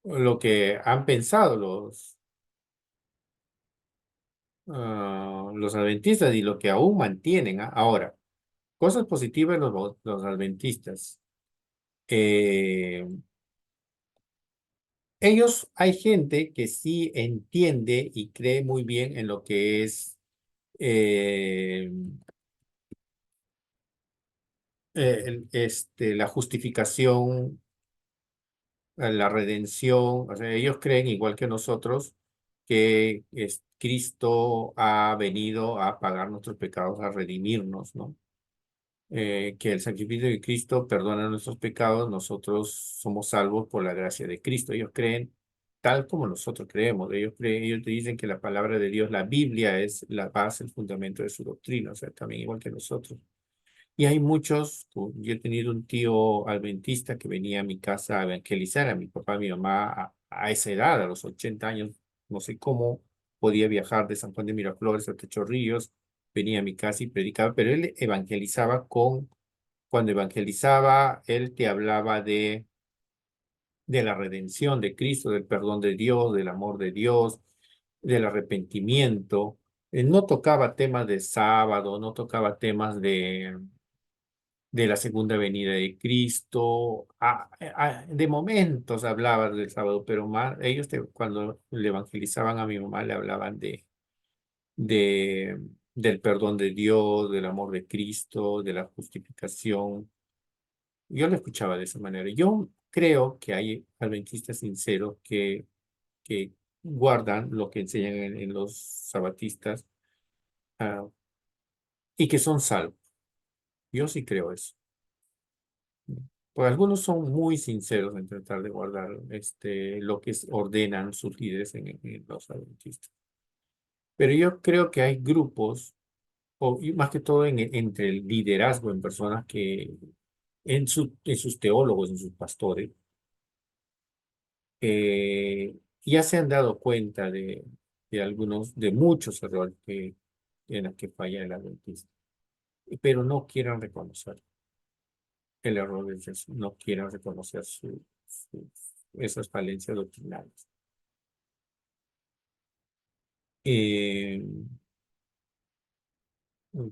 A: lo que han pensado los adventistas y lo que aún mantienen? Ahora, cosas positivas los adventistas. Eh, hay gente que sí entiende y cree muy bien en lo que es eh, la justificación, la redención. O sea, ellos creen, igual que nosotros, que Cristo ha venido a pagar nuestros pecados, a redimirnos, ¿no? Que el sacrificio de Cristo perdona nuestros pecados, nosotros somos salvos por la gracia de Cristo. Ellos creen tal como nosotros creemos. Ellos te dicen que la palabra de Dios, la Biblia, es la base, el fundamento de su doctrina, o sea, también igual que nosotros. Y hay muchos, yo he tenido un tío adventista que venía a mi casa a evangelizar a mi papá, a mi mamá, a esa edad, a los 80 años, no sé cómo podía viajar de San Juan de Miraflores a Chorrillos, venía a mi casa y predicaba, pero él evangelizaba cuando evangelizaba, él te hablaba de la redención de Cristo, del perdón de Dios, del amor de Dios, del arrepentimiento. No tocaba temas de sábado, no tocaba temas de la segunda venida de Cristo. De momentos hablaban del sábado, pero más, ellos cuando le evangelizaban a mi mamá le hablaban de, del perdón de Dios, del amor de Cristo, de la justificación. Yo lo escuchaba de esa manera. Yo creo que hay adventistas sinceros que guardan lo que enseñan en los sabatistas, ah, y que son salvos. Yo sí creo eso. Pues algunos son muy sinceros en tratar de guardar lo que ordenan sus líderes en los adventistas. Pero yo creo que hay grupos, y más que todo entre el liderazgo en personas que, en sus teólogos, en sus pastores, ya se han dado cuenta de muchos errores en los que falla el adventista, pero no quieren reconocer el error de Jesús, no quieren reconocer esas falencias doctrinales. Eh,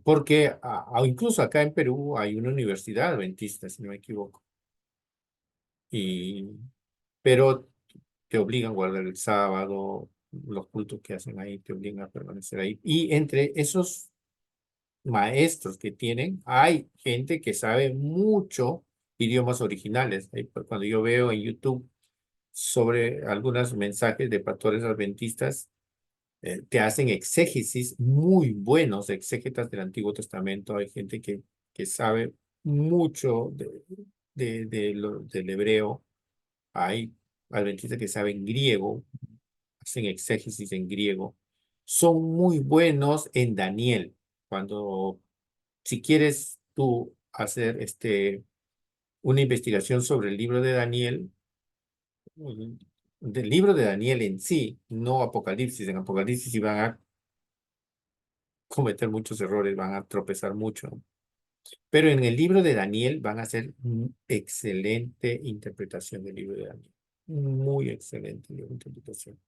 A: Porque incluso acá en Perú hay una universidad adventista, si no me equivoco, y, pero te obligan a guardar el sábado, los cultos que hacen ahí te obligan a permanecer ahí. Y entre esos maestros que tienen, hay gente que sabe mucho idiomas originales. Cuando yo veo en YouTube sobre algunos mensajes de pastores adventistas, te hacen exégesis muy buenos, exégetas del Antiguo Testamento. Hay gente que sabe mucho del hebreo. Hay adventistas que saben griego, hacen exégesis en griego. Son muy buenos en Daniel. Si quieres tú hacer una investigación sobre el libro de Daniel, mm, del libro de Daniel en sí, no Apocalipsis. En Apocalipsis sí van a cometer muchos errores, van a tropezar mucho. Pero en el libro de Daniel van a hacer excelente interpretación del libro de Daniel. Muy excelente interpretación.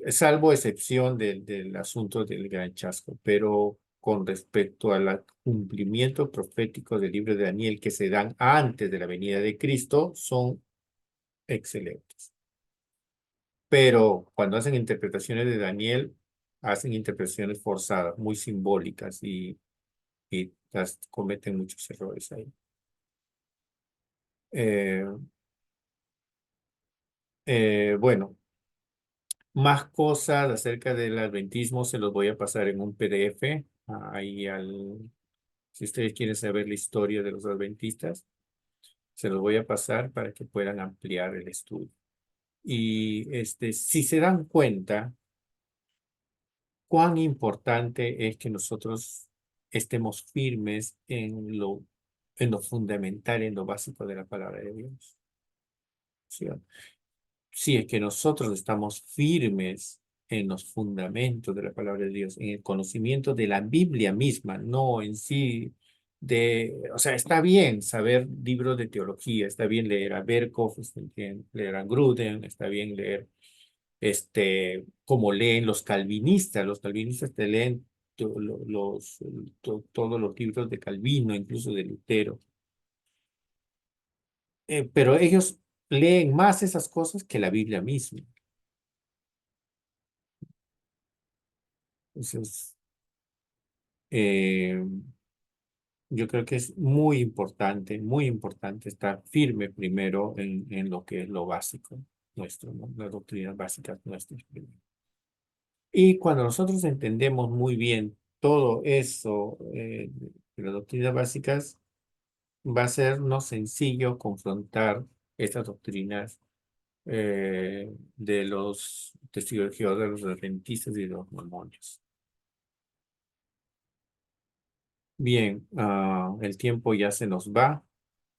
A: Salvo excepción del asunto del gran chasco, pero con respecto al cumplimiento profético del libro de Daniel que se dan antes de la venida de Cristo, son excelentes. Pero cuando hacen interpretaciones de Daniel, hacen interpretaciones forzadas, muy simbólicas y cometen muchos errores ahí. Eh, bueno, más cosas acerca del adventismo se los voy a pasar en un PDF. Ahí si ustedes quieren saber la historia de los adventistas, se los voy a pasar para que puedan ampliar el estudio. Y si se dan cuenta, cuán importante es que nosotros estemos firmes en lo fundamental, en lo básico de la palabra de Dios. ¿Sí? Si es que nosotros estamos firmes en los fundamentos de la palabra de Dios, en el conocimiento de la Biblia misma, no en sí o sea, está bien saber libros de teología, está bien leer a Berkhoff, está bien leer a Gruden, está bien leer como leen los calvinistas te leen todos los libros de Calvino, incluso de Lutero. Pero ellos leen más esas cosas que la Biblia misma. Entonces, eh, yo creo que es muy importante estar firme primero en lo que es lo básico nuestro, ¿no? Las doctrinas básicas nuestras primero. Y cuando nosotros entendemos muy bien todo eso, de las doctrinas básicas, va a sernos sencillo confrontar estas doctrinas de los testigos de Jehová, de los adventistas y de los mormones. Bien, el tiempo ya se nos va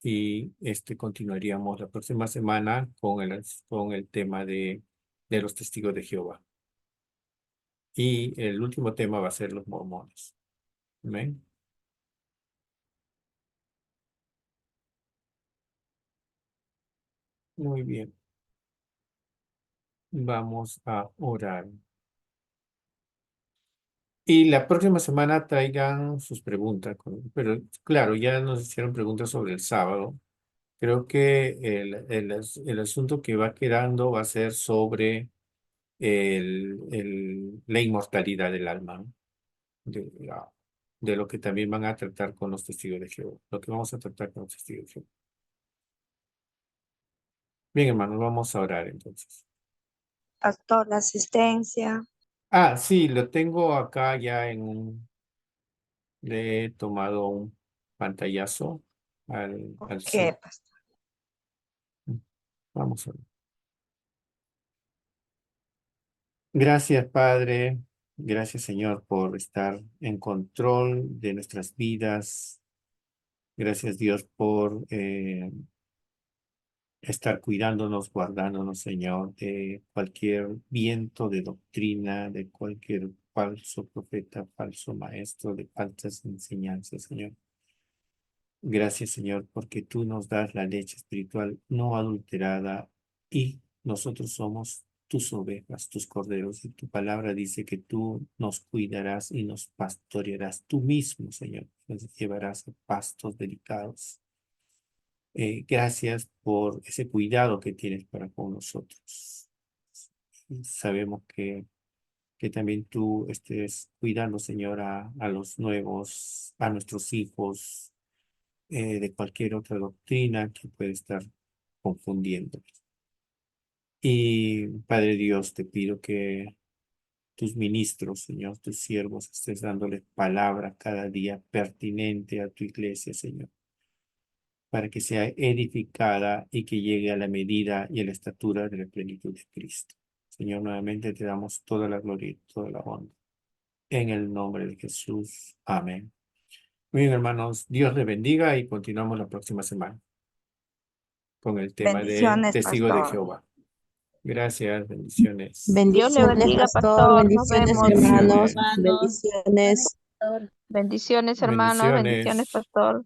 A: y continuaríamos la próxima semana con el tema de los testigos de Jehová. Y el último tema va a ser los mormones. Amén. Muy bien. Vamos a orar. Y la próxima semana traigan sus preguntas, pero claro, ya nos hicieron preguntas sobre el sábado. Creo que el asunto que va quedando va a ser sobre la inmortalidad del alma, ¿no? De lo que también van a tratar con los testigos de Jehová, lo que vamos a tratar con los testigos de Jehová. Bien, hermanos, vamos a orar entonces.
D: Pastor, la asistencia.
A: Ah, sí, lo tengo acá ya le he tomado un pantallazo al
D: ¿Qué,
A: Zoom.
D: pastor?
A: Vamos a ver. Gracias, Padre. Gracias, Señor, por estar en control de nuestras vidas. Gracias, Dios, por estar cuidándonos, guardándonos, Señor, de cualquier viento de doctrina, de cualquier falso profeta, falso maestro, de falsas enseñanzas, Señor. Gracias, Señor, porque tú nos das la leche espiritual no adulterada y nosotros somos tus ovejas, tus corderos, y tu palabra dice que tú nos cuidarás y nos pastorearás tú mismo, Señor. Nos llevarás a pastos delicados. Gracias por ese cuidado que tienes para con nosotros. Y sabemos que también tú estés cuidando, Señor, a los nuevos, a nuestros hijos, de cualquier otra doctrina que puede estar confundiendo. Y Padre Dios, te pido que tus ministros, Señor, tus siervos, estés dándoles palabra cada día pertinente a tu iglesia, Señor, para que sea edificada y que llegue a la medida y a la estatura de la plenitud de Cristo. Señor, nuevamente te damos toda la gloria y toda la honra. En el nombre de Jesús. Amén. Muy bien, hermanos, Dios les bendiga y continuamos la próxima semana con el tema de
D: Bendiciones,
A: Testigo de
D: pastor.
A: Jehová. Gracias, bendiciones.
D: Dios le
E: Bendiciones,
D: bendiga,
E: pastor.
D: pastor. Nos
E: Bendiciones,
D: vemos.
E: hermanos.
A: Bendiciones.
E: Bendiciones.
D: Bendiciones, hermano. Bendiciones,
A: Bendiciones.
D: pastor.